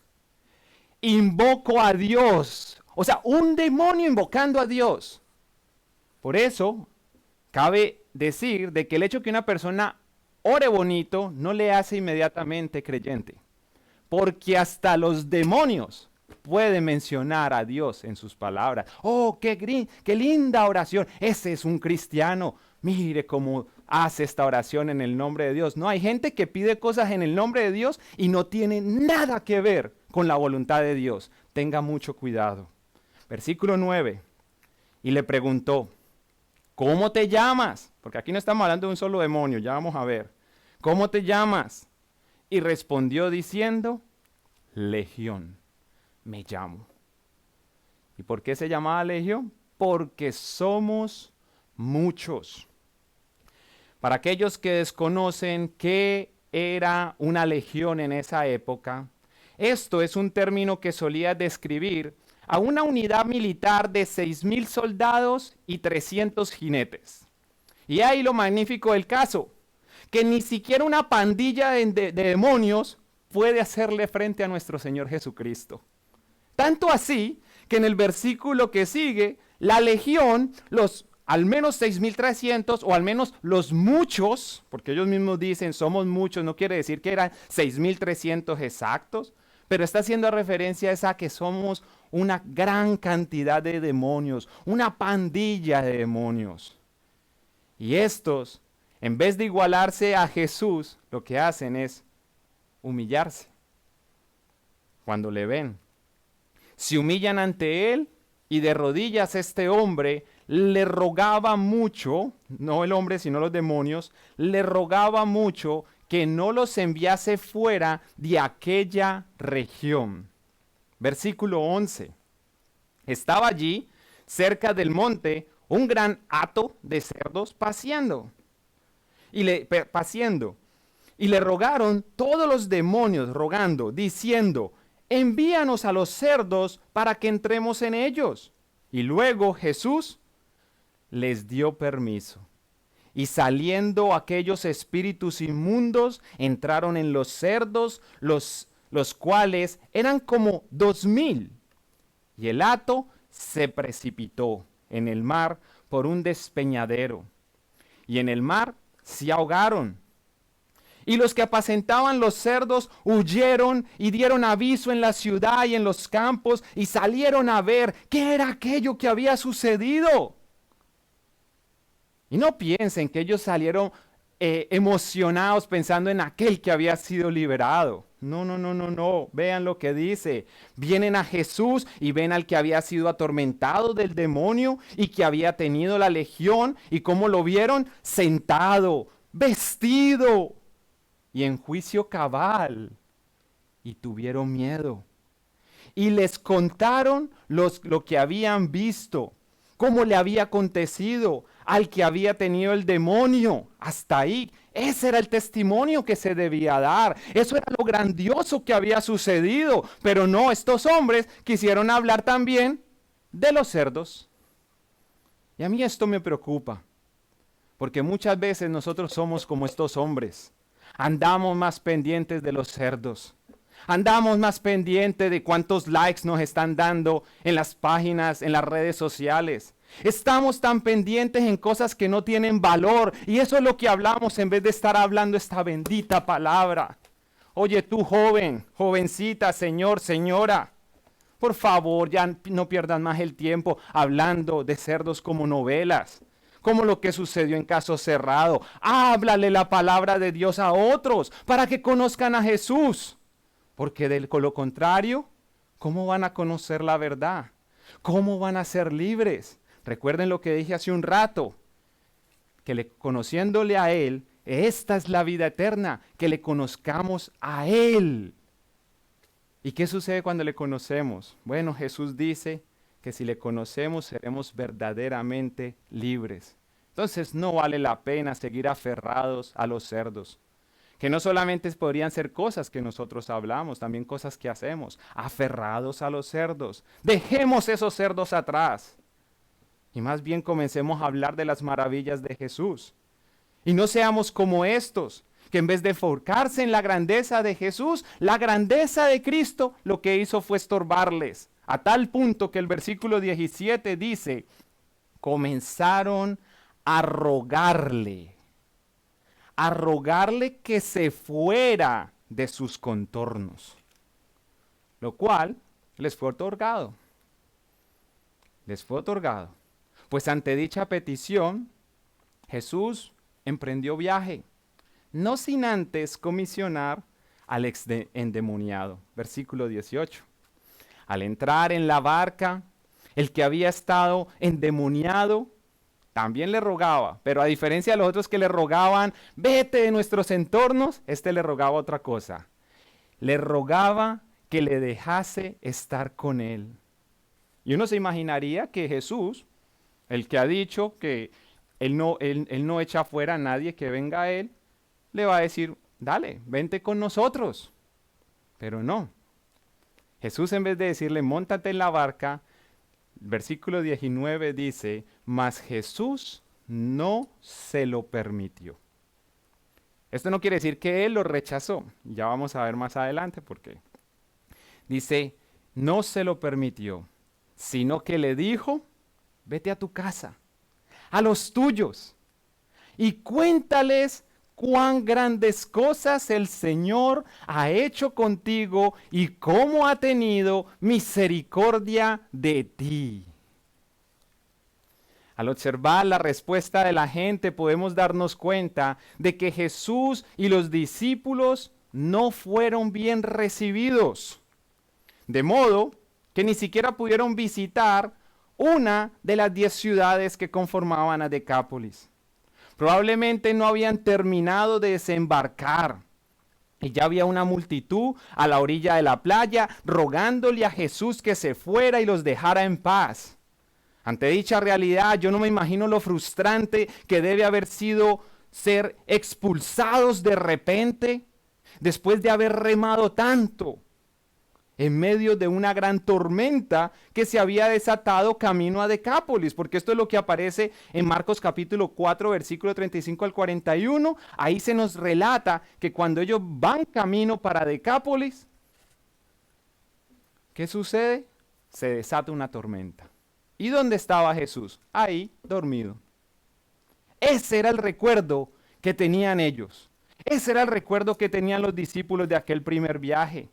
Invoco a Dios. O sea, un demonio invocando a Dios. Por eso, cabe decir de que el hecho que una persona ore bonito no le hace inmediatamente creyente. Porque hasta los demonios pueden mencionar a Dios en sus palabras. Oh, qué linda oración. Ese es un cristiano. Mire cómo hace esta oración en el nombre de Dios. No, hay gente que pide cosas en el nombre de Dios y no tiene nada que ver con la voluntad de Dios. Tenga mucho cuidado. Versículo 9. Y le preguntó, ¿cómo te llamas? Porque aquí no estamos hablando de un solo demonio, ya vamos a ver. ¿Cómo te llamas? Y respondió diciendo, Legión, me llamo. ¿Y por qué se llamaba Legión? Porque somos muchos. Para aquellos que desconocen qué era una legión en esa época, esto es un término que solía describir a una unidad militar de 6,000 soldados y 300 jinetes. Y ahí lo magnífico del caso, que ni siquiera una pandilla de demonios puede hacerle frente a nuestro Señor Jesucristo. Tanto así que en el versículo que sigue, la legión, al menos 6,300 o al menos los muchos, porque ellos mismos dicen somos muchos, no quiere decir que eran 6,300 exactos, pero está haciendo referencia a esa que somos una gran cantidad de demonios, una pandilla de demonios. Y estos, en vez de igualarse a Jesús, lo que hacen es humillarse cuando le ven. Se humillan ante él y de rodillas este hombre le rogaba mucho, no el hombre sino los demonios, le rogaba mucho que no los enviase fuera de aquella región. Versículo 11. Estaba allí, cerca del monte, un gran hato de cerdos paciendo. Y le rogaron todos los demonios, rogando, diciendo, envíanos a los cerdos para que entremos en ellos. Y luego Jesús les dio permiso. Y saliendo aquellos espíritus inmundos, entraron en los cerdos, los cuales eran como 2,000. Y el hato se precipitó en el mar por un despeñadero. Y en el mar se ahogaron. Y los que apacentaban los cerdos huyeron y dieron aviso en la ciudad y en los campos y salieron a ver qué era aquello que había sucedido. Y no piensen que ellos salieron emocionados pensando en aquel que había sido liberado. No. Vean lo que dice. Vienen a Jesús y ven al que había sido atormentado del demonio y que había tenido la legión. ¿Y cómo lo vieron? Sentado, vestido y en juicio cabal. Y tuvieron miedo. Y les contaron lo que habían visto, cómo le había acontecido al que había tenido el demonio. Hasta ahí. Ese era el testimonio que se debía dar. Eso era lo grandioso que había sucedido. Pero no, estos hombres quisieron hablar también de los cerdos. Y a mí esto me preocupa. Porque muchas veces nosotros somos como estos hombres. Andamos más pendientes de los cerdos. Andamos más pendientes de cuántos likes nos están dando en las páginas, en las redes sociales. Estamos tan pendientes en cosas que no tienen valor. Y eso es lo que hablamos en vez de estar hablando esta bendita palabra. Oye, tú joven, jovencita, señor, señora. Por favor, ya no pierdan más el tiempo hablando de cerdos como novelas. Como lo que sucedió en Caso Cerrado. Háblale la palabra de Dios a otros para que conozcan a Jesús. Porque de lo contrario, ¿cómo van a conocer la verdad? ¿Cómo van a ser libres? Recuerden lo que dije hace un rato, que conociéndole a Él, esta es la vida eterna, que le conozcamos a Él. ¿Y qué sucede cuando le conocemos? Bueno, Jesús dice que si le conocemos seremos verdaderamente libres. Entonces no vale la pena seguir aferrados a los cerdos, que no solamente podrían ser cosas que nosotros hablamos, también cosas que hacemos, aferrados a los cerdos. Dejemos esos cerdos atrás y más bien comencemos a hablar de las maravillas de Jesús. Y no seamos como estos, que en vez de enfocarse en la grandeza de Jesús, la grandeza de Cristo, lo que hizo fue estorbarles. A tal punto que el versículo 17 dice, comenzaron a rogarle que se fuera de sus contornos, lo cual les fue otorgado. Les fue otorgado. Pues ante dicha petición, Jesús emprendió viaje, no sin antes comisionar al endemoniado. Versículo 18. Al entrar en la barca, el que había estado endemoniado también le rogaba, pero a diferencia de los otros que le rogaban, vete de nuestros entornos, este le rogaba otra cosa. Le rogaba que le dejase estar con él. Y uno se imaginaría que Jesús, el que ha dicho que él no echa fuera a nadie que venga a él, le va a decir, dale, vente con nosotros. Pero no. Jesús, en vez de decirle, móntate en la barca, versículo 19 dice, mas Jesús no se lo permitió. Esto no quiere decir que él lo rechazó. Ya vamos a ver más adelante por qué. Dice, no se lo permitió, sino que le dijo, vete a tu casa, a los tuyos, y cuéntales cuán grandes cosas el Señor ha hecho contigo y cómo ha tenido misericordia de ti. Al observar la respuesta de la gente podemos darnos cuenta de que Jesús y los discípulos no fueron bien recibidos, de modo que ni siquiera pudieron visitar una de las 10 ciudades que conformaban a Decápolis. Probablemente no habían terminado de desembarcar y ya había una multitud a la orilla de la playa rogándole a Jesús que se fuera y los dejara en paz. Ante dicha realidad, yo no me imagino lo frustrante que debe haber sido ser expulsados de repente después de haber remado tanto en medio de una gran tormenta que se había desatado camino a Decápolis, porque esto es lo que aparece en Marcos capítulo 4, versículo 35 al 41. Ahí se nos relata que cuando ellos van camino para Decápolis, ¿qué sucede? Se desata una tormenta. ¿Y dónde estaba Jesús? Ahí, dormido. Ese era el recuerdo que tenían ellos. Ese era el recuerdo que tenían los discípulos de aquel primer viaje.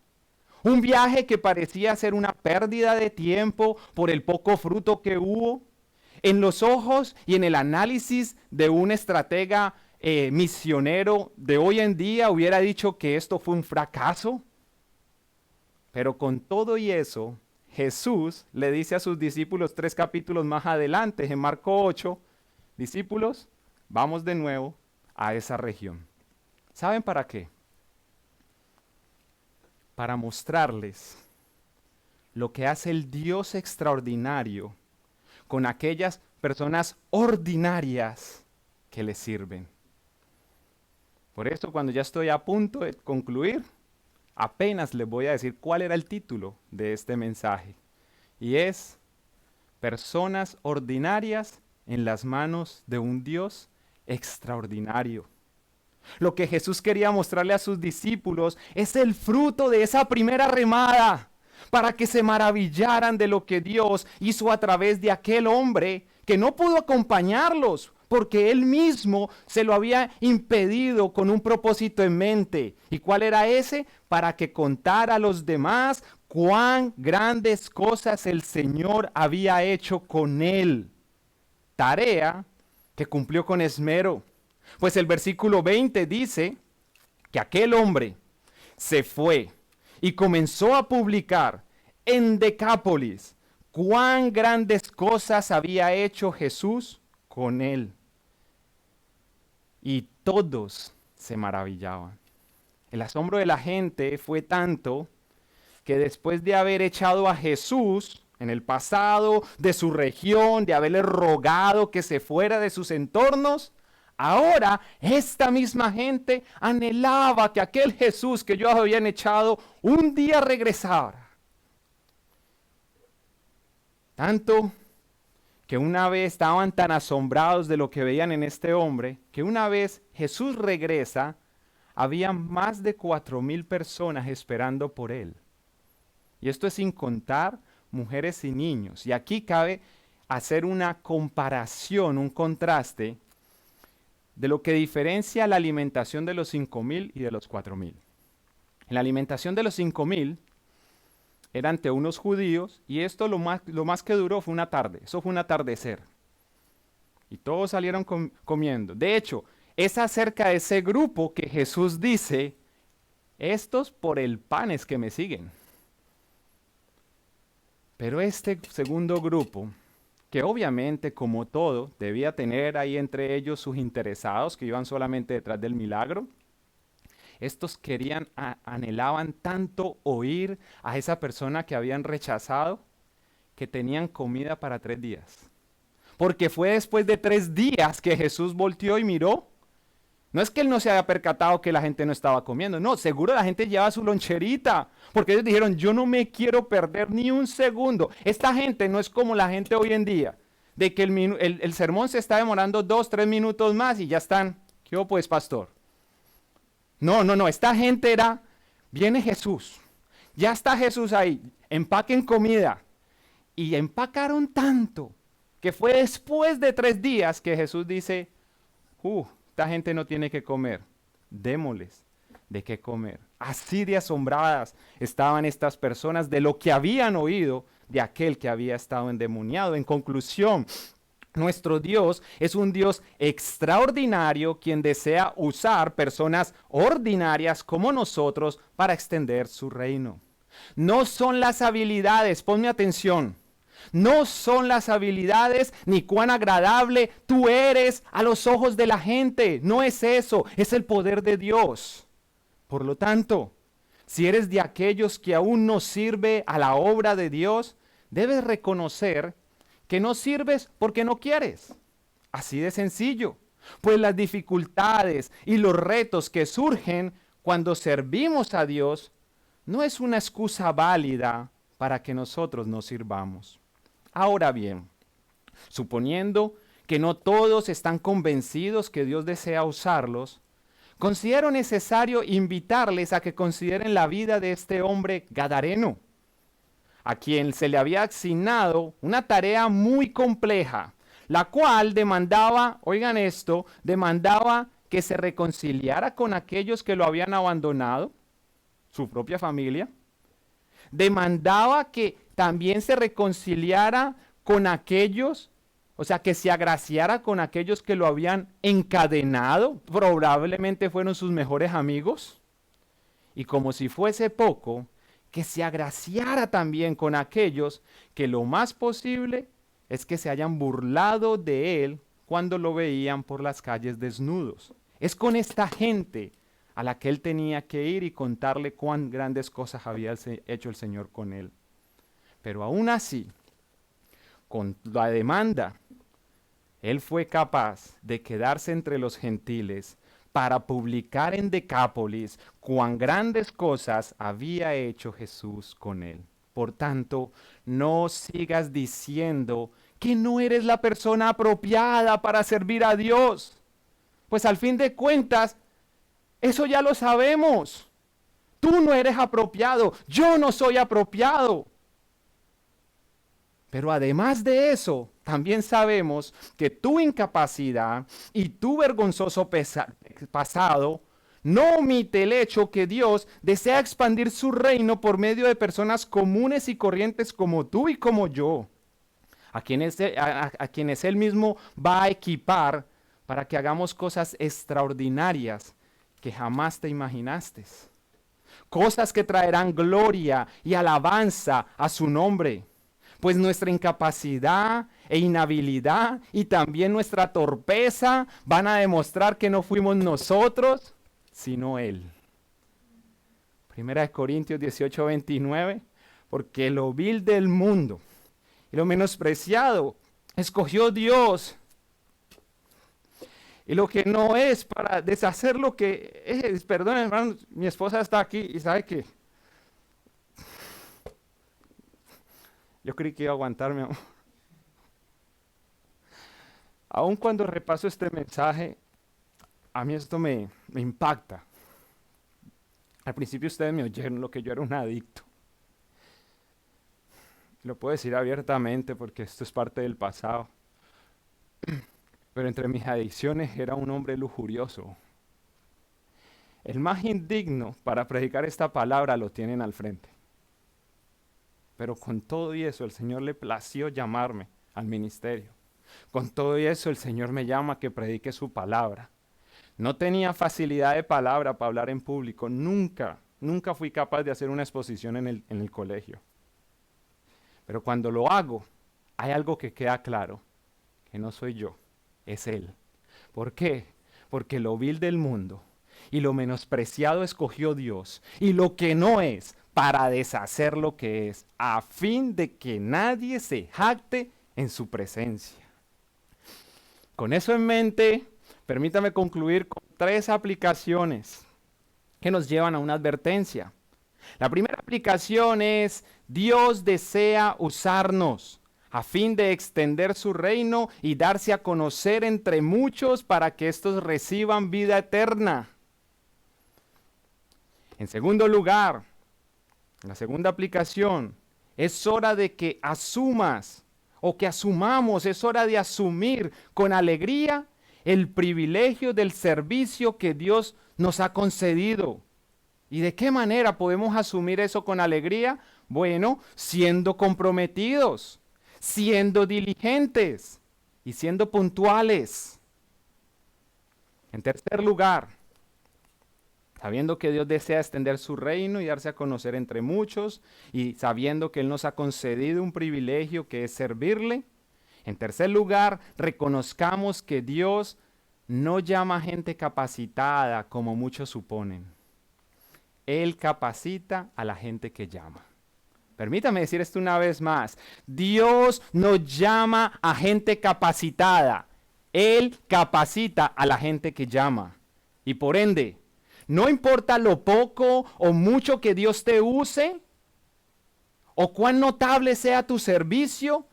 Un viaje que parecía ser una pérdida de tiempo por el poco fruto que hubo. En los ojos y en el análisis de un estratega misionero de hoy en día hubiera dicho que esto fue un fracaso. Pero con todo y eso, Jesús le dice a sus discípulos 3 capítulos más adelante, en Marco 8, discípulos, vamos de nuevo a esa región. ¿Saben para qué? Para mostrarles lo que hace el Dios extraordinario con aquellas personas ordinarias que le sirven. Por eso, cuando ya estoy a punto de concluir, apenas les voy a decir cuál era el título de este mensaje. Y es Personas ordinarias en las manos de un Dios extraordinario. Lo que Jesús quería mostrarle a sus discípulos es el fruto de esa primera remada, para que se maravillaran de lo que Dios hizo a través de aquel hombre que no pudo acompañarlos, porque él mismo se lo había impedido con un propósito en mente. ¿Y cuál era ese? Para que contara a los demás cuán grandes cosas el Señor había hecho con él. Tarea que cumplió con esmero. Pues el versículo 20 dice que aquel hombre se fue y comenzó a publicar en Decápolis cuán grandes cosas había hecho Jesús con él. Y todos se maravillaban. El asombro de la gente fue tanto que después de haber echado a Jesús en el pasado de su región, de haberle rogado que se fuera de sus entornos, ahora esta misma gente anhelaba que aquel Jesús que ellos habían echado un día regresara. Tanto que una vez estaban tan asombrados de lo que veían en este hombre, que una vez Jesús regresa, había más de 4,000 personas esperando por él. Y esto es sin contar mujeres y niños. Y aquí cabe hacer una comparación, un contraste de lo que diferencia la alimentación de los 5,000 y de los 4,000. En la alimentación de los 5,000 era ante unos judíos, y esto lo más que duró fue una tarde, eso fue un atardecer. Y todos salieron comiendo. De hecho, es acerca de ese grupo que Jesús dice, estos por el pan es que me siguen. Pero este segundo grupo, que obviamente como todo, debía tener ahí entre ellos sus interesados que iban solamente detrás del milagro, estos anhelaban tanto oír a esa persona que habían rechazado, que tenían comida para 3 días. Porque fue después de 3 días que Jesús volteó y miró. No es que él no se haya percatado que la gente no estaba comiendo, no, seguro la gente lleva su loncherita, porque ellos dijeron, yo no me quiero perder ni un segundo. Esta gente no es como la gente hoy en día, de que el sermón se está demorando 2, 3 minutos más y ya están. ¿Qué hubo pues, pastor? No, esta gente viene Jesús, ya está Jesús ahí, empaquen comida. Y empacaron tanto, que fue después de 3 días que Jesús dice, esta gente no tiene que comer, démosles de qué comer. Así de asombradas estaban estas personas de lo que habían oído de aquel que había estado endemoniado. En conclusión, nuestro Dios es un Dios extraordinario quien desea usar personas ordinarias como nosotros para extender su reino. No son las habilidades, ponme atención, no son las habilidades ni cuán agradable tú eres a los ojos de la gente. No es eso, es el poder de Dios. Por lo tanto, si eres de aquellos que aún no sirve a la obra de Dios, debes reconocer que no sirves porque no quieres. Así de sencillo. Pues las dificultades y los retos que surgen cuando servimos a Dios no es una excusa válida para que nosotros no sirvamos. Ahora bien, suponiendo que no todos están convencidos que Dios desea usarlos, considero necesario invitarles a que consideren la vida de este hombre gadareno, a quien se le había asignado una tarea muy compleja, la cual demandaba, oigan esto, demandaba que se reconciliara con aquellos que lo habían abandonado, su propia familia, demandaba que también se reconciliara con aquellos, o sea, que se agraciara con aquellos que lo habían encadenado, probablemente fueron sus mejores amigos, y como si fuese poco, que se agraciara también con aquellos que lo más posible es que se hayan burlado de él cuando lo veían por las calles desnudos. Es con esta gente a la que él tenía que ir y contarle cuán grandes cosas había hecho el Señor con él. Pero aún así, con la demanda, él fue capaz de quedarse entre los gentiles para publicar en Decápolis cuán grandes cosas había hecho Jesús con él. Por tanto, no sigas diciendo que no eres la persona apropiada para servir a Dios. Pues al fin de cuentas, eso ya lo sabemos. Tú no eres apropiado, yo no soy apropiado. Pero además de eso, también sabemos que tu incapacidad y tu vergonzoso pasado no omite el hecho que Dios desea expandir su reino por medio de personas comunes y corrientes como tú y como yo, a quienes Él mismo va a equipar para que hagamos cosas extraordinarias que jamás te imaginaste. Cosas que traerán gloria y alabanza a su nombre. Pues nuestra incapacidad e inhabilidad y también nuestra torpeza van a demostrar que no fuimos nosotros, sino Él. Primera de Corintios 18, 29, porque lo vil del mundo y lo menospreciado escogió Dios, y lo que no es, para deshacer lo que es. Perdón, hermano, mi esposa está aquí y sabe que yo creí que iba a aguantarme, amor. Aun cuando repaso este mensaje, a mí esto me impacta. Al principio ustedes me oyeron lo que yo era un adicto. Lo puedo decir abiertamente porque esto es parte del pasado. Pero entre mis adicciones era un hombre lujurioso. El más indigno para predicar esta palabra lo tienen al frente. Pero con todo y eso el Señor le plació llamarme al ministerio. Con todo y eso el Señor me llama a que predique su palabra. No tenía facilidad de palabra para hablar en público. Nunca fui capaz de hacer una exposición en el colegio. Pero cuando lo hago, hay algo que queda claro, que no soy yo, es Él. ¿Por qué? Porque lo vil del mundo y lo menospreciado escogió Dios, y lo que no es, para deshacer lo que es, a fin de que nadie se jacte en su presencia. Con eso en mente, permítame concluir con 3 aplicaciones que nos llevan a una advertencia. La primera aplicación es: Dios desea usarnos a fin de extender su reino y darse a conocer entre muchos para que éstos reciban vida eterna. En segundo lugar, la segunda aplicación, es hora de que asumas o que asumamos, es hora de asumir con alegría el privilegio del servicio que Dios nos ha concedido. ¿Y de qué manera podemos asumir eso con alegría? Bueno, siendo comprometidos, siendo diligentes y siendo puntuales. En tercer lugar, sabiendo que Dios desea extender su reino y darse a conocer entre muchos, y sabiendo que Él nos ha concedido un privilegio que es servirle. En tercer lugar, reconozcamos que Dios no llama a gente capacitada como muchos suponen. Él capacita a la gente que llama. Permítame decir esto una vez más. Dios no llama a gente capacitada. Él capacita a la gente que llama. Y por ende, no importa lo poco o mucho que Dios te use, o cuán notable sea tu servicio,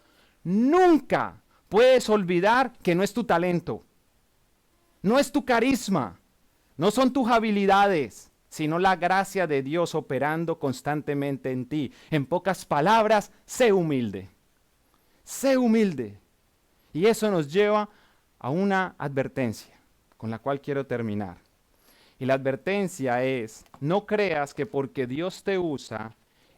nunca puedes olvidar que no es tu talento, no es tu carisma, no son tus habilidades, sino la gracia de Dios operando constantemente en ti. En pocas palabras, sé humilde. Sé humilde. Y eso nos lleva a una advertencia con la cual quiero terminar. Y la advertencia es: no creas que porque Dios te usa,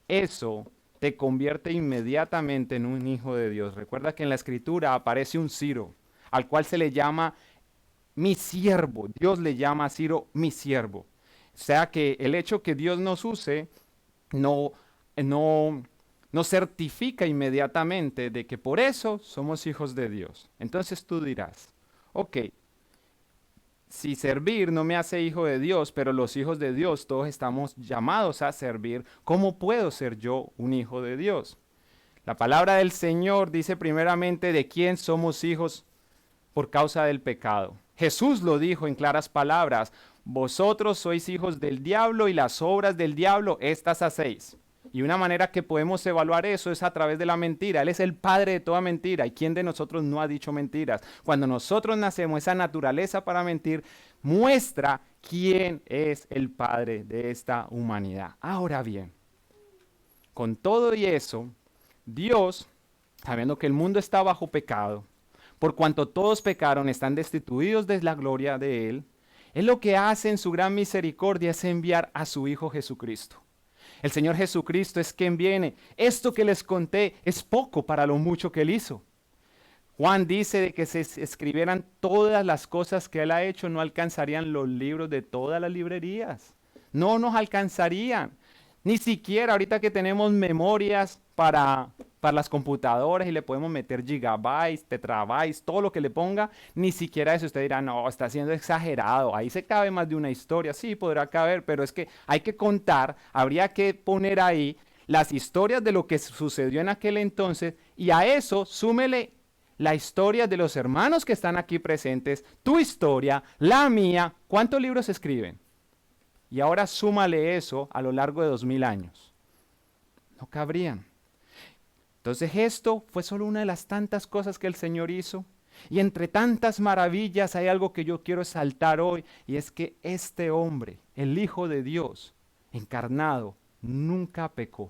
eso te convierte inmediatamente en un hijo de Dios. Recuerda que en la Escritura aparece un Ciro, al cual se le llama mi siervo. Dios le llama a Ciro mi siervo. O sea que el hecho que Dios nos use no certifica inmediatamente de que por eso somos hijos de Dios. Entonces tú dirás, ok, si servir no me hace hijo de Dios, pero los hijos de Dios todos estamos llamados a servir, ¿cómo puedo ser yo un hijo de Dios? La palabra del Señor dice primeramente de quién somos hijos por causa del pecado. Jesús lo dijo en claras palabras: vosotros sois hijos del diablo y las obras del diablo estas hacéis. Y una manera que podemos evaluar eso es a través de la mentira. Él es el padre de toda mentira. ¿Y quién de nosotros no ha dicho mentiras? Cuando nosotros nacemos, esa naturaleza para mentir muestra quién es el padre de esta humanidad. Ahora bien, con todo y eso, Dios, sabiendo que el mundo está bajo pecado, por cuanto todos pecaron, están destituidos de la gloria de Él, Él lo que hace en su gran misericordia es enviar a su Hijo Jesucristo. El Señor Jesucristo es quien viene. Esto que les conté es poco para lo mucho que Él hizo. Juan dice de que se escribieran todas las cosas que Él ha hecho, no alcanzarían los libros de todas las librerías. No nos alcanzarían. Ni siquiera ahorita que tenemos memorias para para las computadoras y le podemos meter gigabytes, terabytes, todo lo que le ponga, ni siquiera eso. Usted dirá, no, está siendo exagerado, ahí se cabe más de una historia. Sí, podrá caber, pero es que hay que contar, habría que poner ahí las historias de lo que sucedió en aquel entonces y a eso súmele la historia de los hermanos que están aquí presentes, tu historia, la mía. ¿Cuántos libros se escriben? Y ahora súmale eso a lo largo de 2000 años. No cabrían. Entonces esto fue solo una de las tantas cosas que el Señor hizo. Y entre tantas maravillas hay algo que yo quiero exaltar hoy, y es que este hombre, el Hijo de Dios, encarnado, nunca pecó.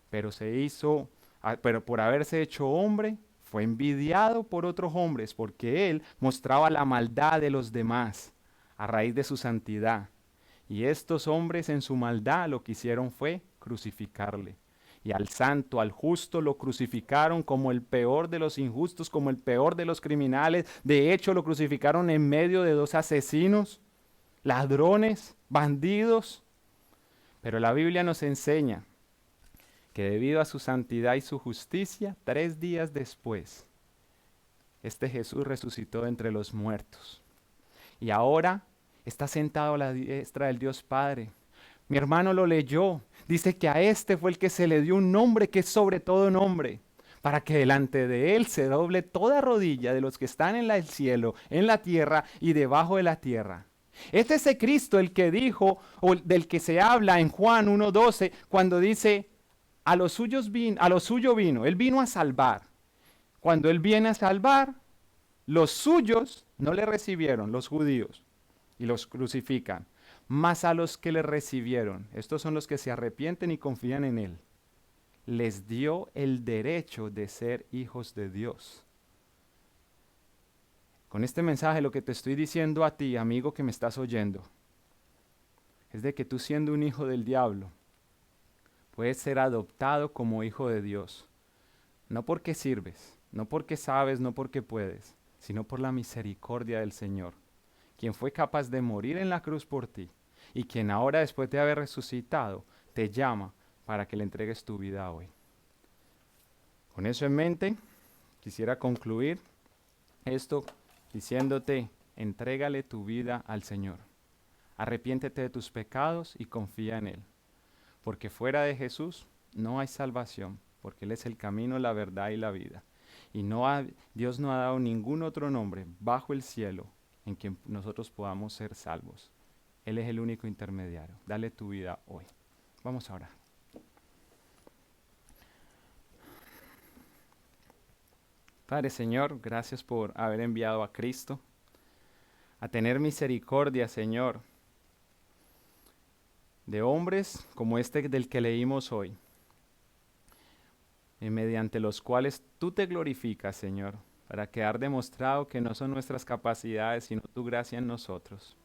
Pero por haberse hecho hombre, fue envidiado por otros hombres, porque él mostraba la maldad de los demás a raíz de su santidad. Y estos hombres en su maldad lo que hicieron fue crucificarle. Y al santo, al justo lo crucificaron como el peor de los injustos, como el peor de los criminales. De hecho, lo crucificaron en medio de dos asesinos, ladrones, bandidos. Pero la Biblia nos enseña que debido a su santidad y su justicia, 3 días después, este Jesús resucitó de entre los muertos. Y ahora está sentado a la diestra del Dios Padre. Mi hermano lo leyó. Dice que a este fue el que se le dio un nombre que es sobre todo nombre, para que delante de él se doble toda rodilla de los que están en el cielo, en la tierra y debajo de la tierra. Este es el Cristo el que dijo, o del que se habla en Juan 1:12, cuando dice, a lo suyo vino, él vino a salvar. Cuando él viene a salvar, los suyos no le recibieron, los judíos, y los crucifican. Mas a los que le recibieron, estos son los que se arrepienten y confían en él, les dio el derecho de ser hijos de Dios. Con este mensaje lo que te estoy diciendo a ti, amigo que me estás oyendo, es de que tú, siendo un hijo del diablo, puedes ser adoptado como hijo de Dios. No porque sirves, no porque sabes, no porque puedes, sino por la misericordia del Señor, quien fue capaz de morir en la cruz por ti y quien ahora, después de haber resucitado, te llama para que le entregues tu vida hoy. Con eso en mente, quisiera concluir esto diciéndote, entrégale tu vida al Señor. Arrepiéntete de tus pecados y confía en Él. Porque fuera de Jesús no hay salvación, porque Él es el camino, la verdad y la vida. Y Dios no ha dado ningún otro nombre bajo el cielo en quien nosotros podamos ser salvos. Él es el único intermediario. Dale tu vida hoy. Vamos a orar. Padre Señor, gracias por haber enviado a Cristo, a tener misericordia, Señor, de hombres como este del que leímos hoy, y mediante los cuales tú te glorificas, Señor, para quedar demostrado que no son nuestras capacidades, sino tu gracia en nosotros.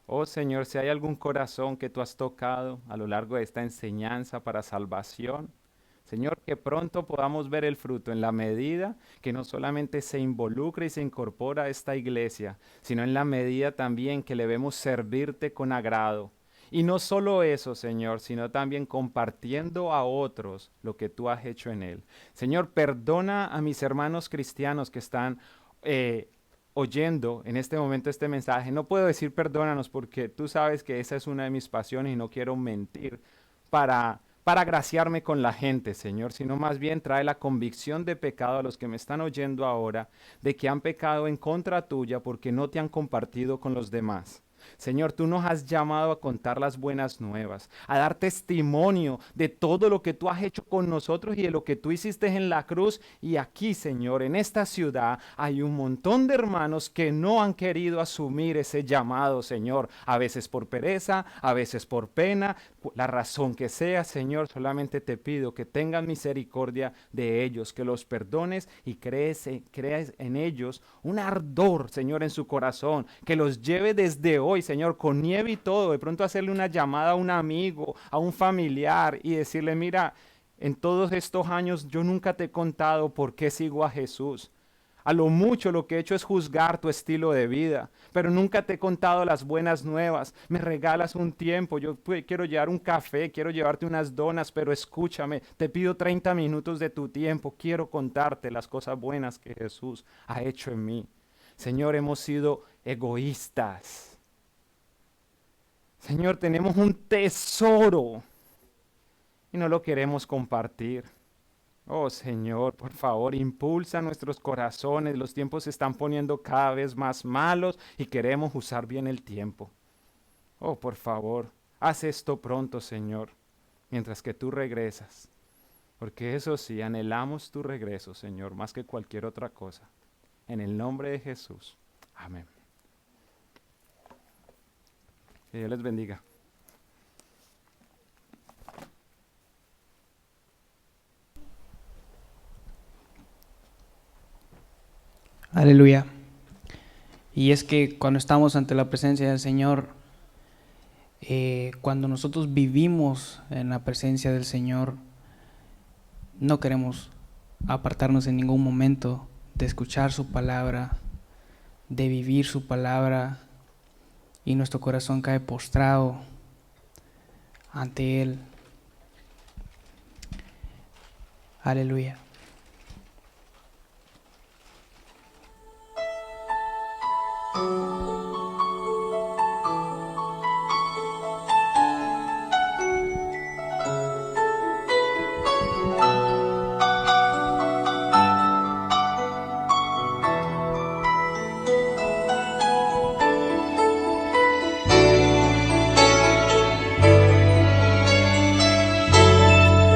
Oh Señor, si hay algún corazón que tú has tocado a lo largo de esta enseñanza para salvación, Señor, que pronto podamos ver el fruto en la medida que no solamente se involucra y se incorpora a esta iglesia, sino en la medida también que le vemos servirte con agrado. Y no solo eso, Señor, sino también compartiendo a otros lo que tú has hecho en él. Señor, perdona a mis hermanos cristianos que están oyendo en este momento este mensaje. No puedo decir perdónanos porque tú sabes que esa es una de mis pasiones y no quiero mentir para agraciarme con la gente, Señor, sino más bien trae la convicción de pecado a los que me están oyendo ahora, de que han pecado en contra tuya porque no te han compartido con los demás. Señor, tú nos has llamado a contar las buenas nuevas, a dar testimonio de todo lo que tú has hecho con nosotros y de lo que tú hiciste en la cruz. Y aquí, Señor, en esta ciudad hay un montón de hermanos que no han querido asumir ese llamado, Señor, a veces por pereza, a veces por pena, la razón que sea, Señor, solamente te pido que tengas misericordia de ellos, que los perdones y crees en ellos un ardor, Señor, en su corazón, que los lleve desde hoy, Señor, con nieve y todo, de pronto hacerle una llamada a un amigo, a un familiar y decirle, mira, en todos estos años yo nunca te he contado por qué sigo a Jesús. A lo mucho lo que he hecho es juzgar tu estilo de vida, pero nunca te he contado las buenas nuevas. Me regalas un tiempo, yo quiero llevar un café, quiero llevarte unas donas, pero escúchame, te pido 30 minutos de tu tiempo. Quiero contarte las cosas buenas que Jesús ha hecho en mí. Señor, hemos sido egoístas. Señor, tenemos un tesoro y no lo queremos compartir. Oh Señor, por favor, impulsa nuestros corazones. Los tiempos se están poniendo cada vez más malos y queremos usar bien el tiempo. Oh, por favor, haz esto pronto, Señor, mientras que tú regresas. Porque eso sí, anhelamos tu regreso, Señor, más que cualquier otra cosa. En el nombre de Jesús. Amén. Que Dios les bendiga.
Aleluya. Y es que cuando estamos ante la presencia del Señor, cuando nosotros vivimos en la presencia del Señor, no queremos apartarnos en ningún momento de escuchar su palabra, de vivir su palabra, y nuestro corazón cae postrado ante Él. Aleluya.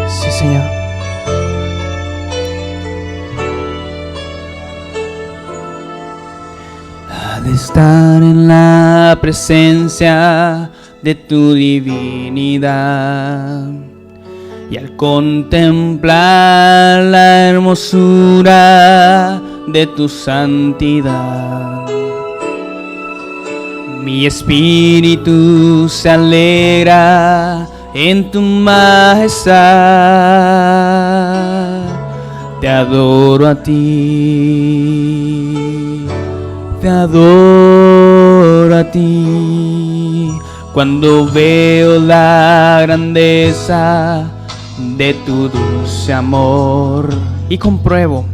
Sí, Señor. Al estar en la presencia de tu divinidad y al contemplar la hermosura de tu santidad, mi espíritu se alegra en tu majestad. Te adoro a ti, te adoro a ti. Cuando veo la grandeza de tu dulce amor y compruebo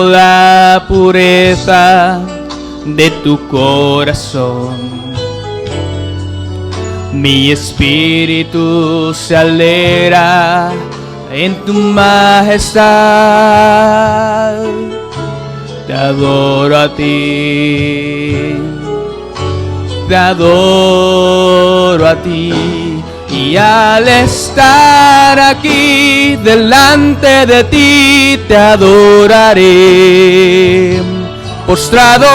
la pureza de tu corazón, mi espíritu se alegra en tu majestad. Te adoro a ti, te adoro a ti. Y al estar aquí delante de ti, te adoraré. Postrado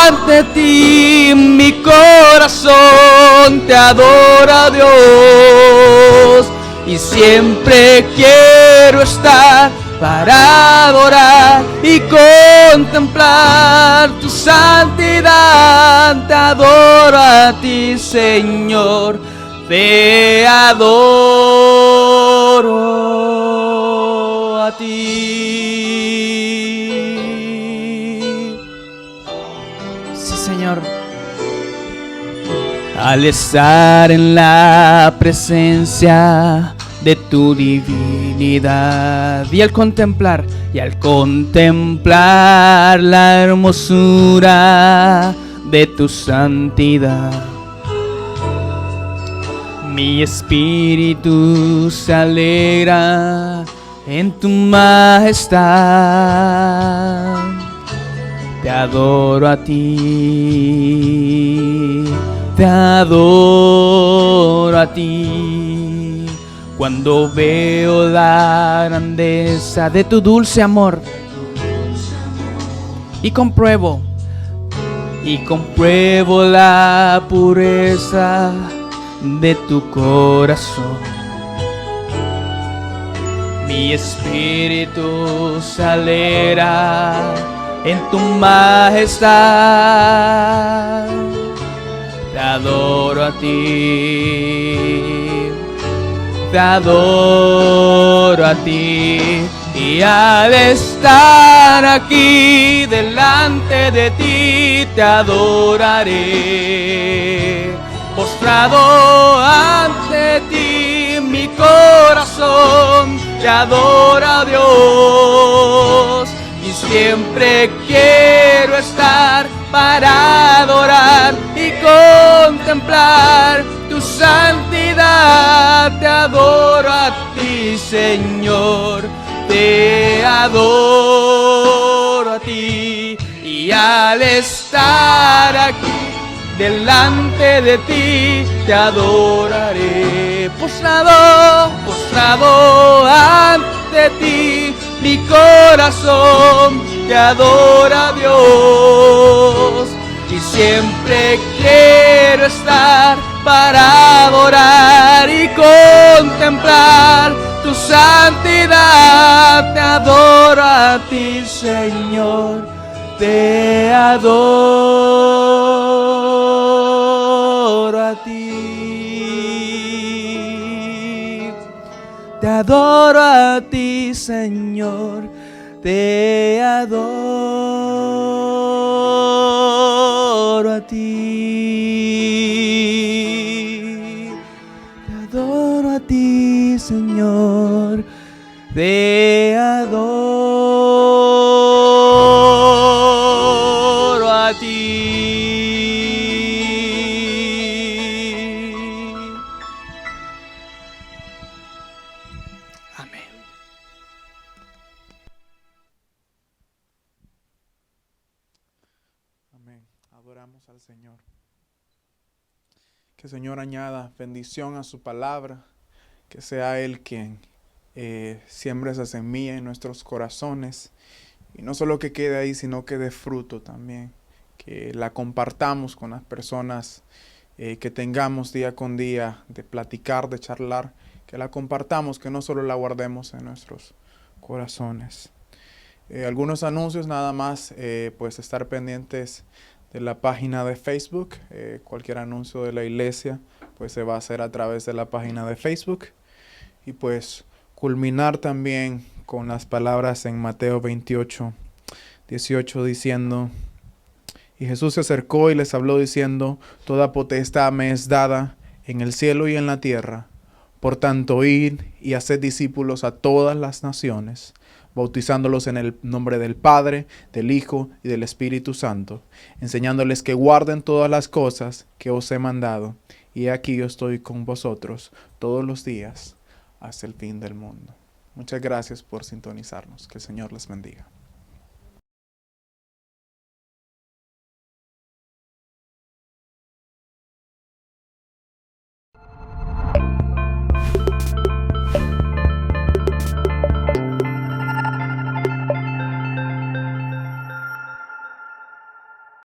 ante ti, mi corazón te adora, Dios. Y siempre quiero estar para adorar y contemplar tu santidad. Te adoro a ti, Señor, te adoro a ti. Sí, Señor. Al estar en la presencia de tu divinidad y al contemplar la hermosura de tu santidad, mi espíritu se alegra en tu majestad. Te adoro a ti, te adoro a ti. Cuando veo la grandeza de tu dulce amor y compruebo la pureza de tu corazón, mi espíritu se alegra en tu majestad. Te adoro a ti, te adoro a ti. Y al estar aquí delante de ti te adoraré. Postrado ante ti mi corazón te adora, Dios. Y siempre quiero estar para adorar y contemplar tu santidad. Te adoro a ti, Señor, te adoro a ti. Y al estar aquí delante de ti te adoraré. Postrado ante ti mi corazón te adora, Dios. Y siempre quiero estar para adorar y contemplar tu santidad. Te adoro a ti, Señor, te adoro a ti. Te adoro a ti, Señor, te adoro a ti. Te adoro a ti, Señor, te adoro a ti. Amén.
Amén. Adoramos al Señor. Que el Señor añada bendición a su palabra. Que sea Él quien siembre esa semilla en nuestros corazones. Y no solo que quede ahí, sino que dé fruto también. Que la compartamos con las personas que tengamos día con día, de platicar, de charlar. Que la compartamos, que no solo la guardemos en nuestros corazones. Algunos anuncios nada más, pues estar pendientes de la página de Facebook. Cualquier anuncio de la iglesia pues se va a hacer a través de la página de Facebook. Y pues culminar también con las palabras en Mateo 28:18 diciendo: y Jesús se acercó y les habló diciendo: toda potestad me es dada en el cielo y en la tierra. Por tanto, id y haced discípulos a todas las naciones, bautizándolos en el nombre del Padre, del Hijo y del Espíritu Santo, enseñándoles que guarden todas las cosas que os he mandado. Y aquí yo estoy con vosotros todos los días hasta el fin del mundo. Muchas gracias por sintonizarnos. Que el Señor les bendiga.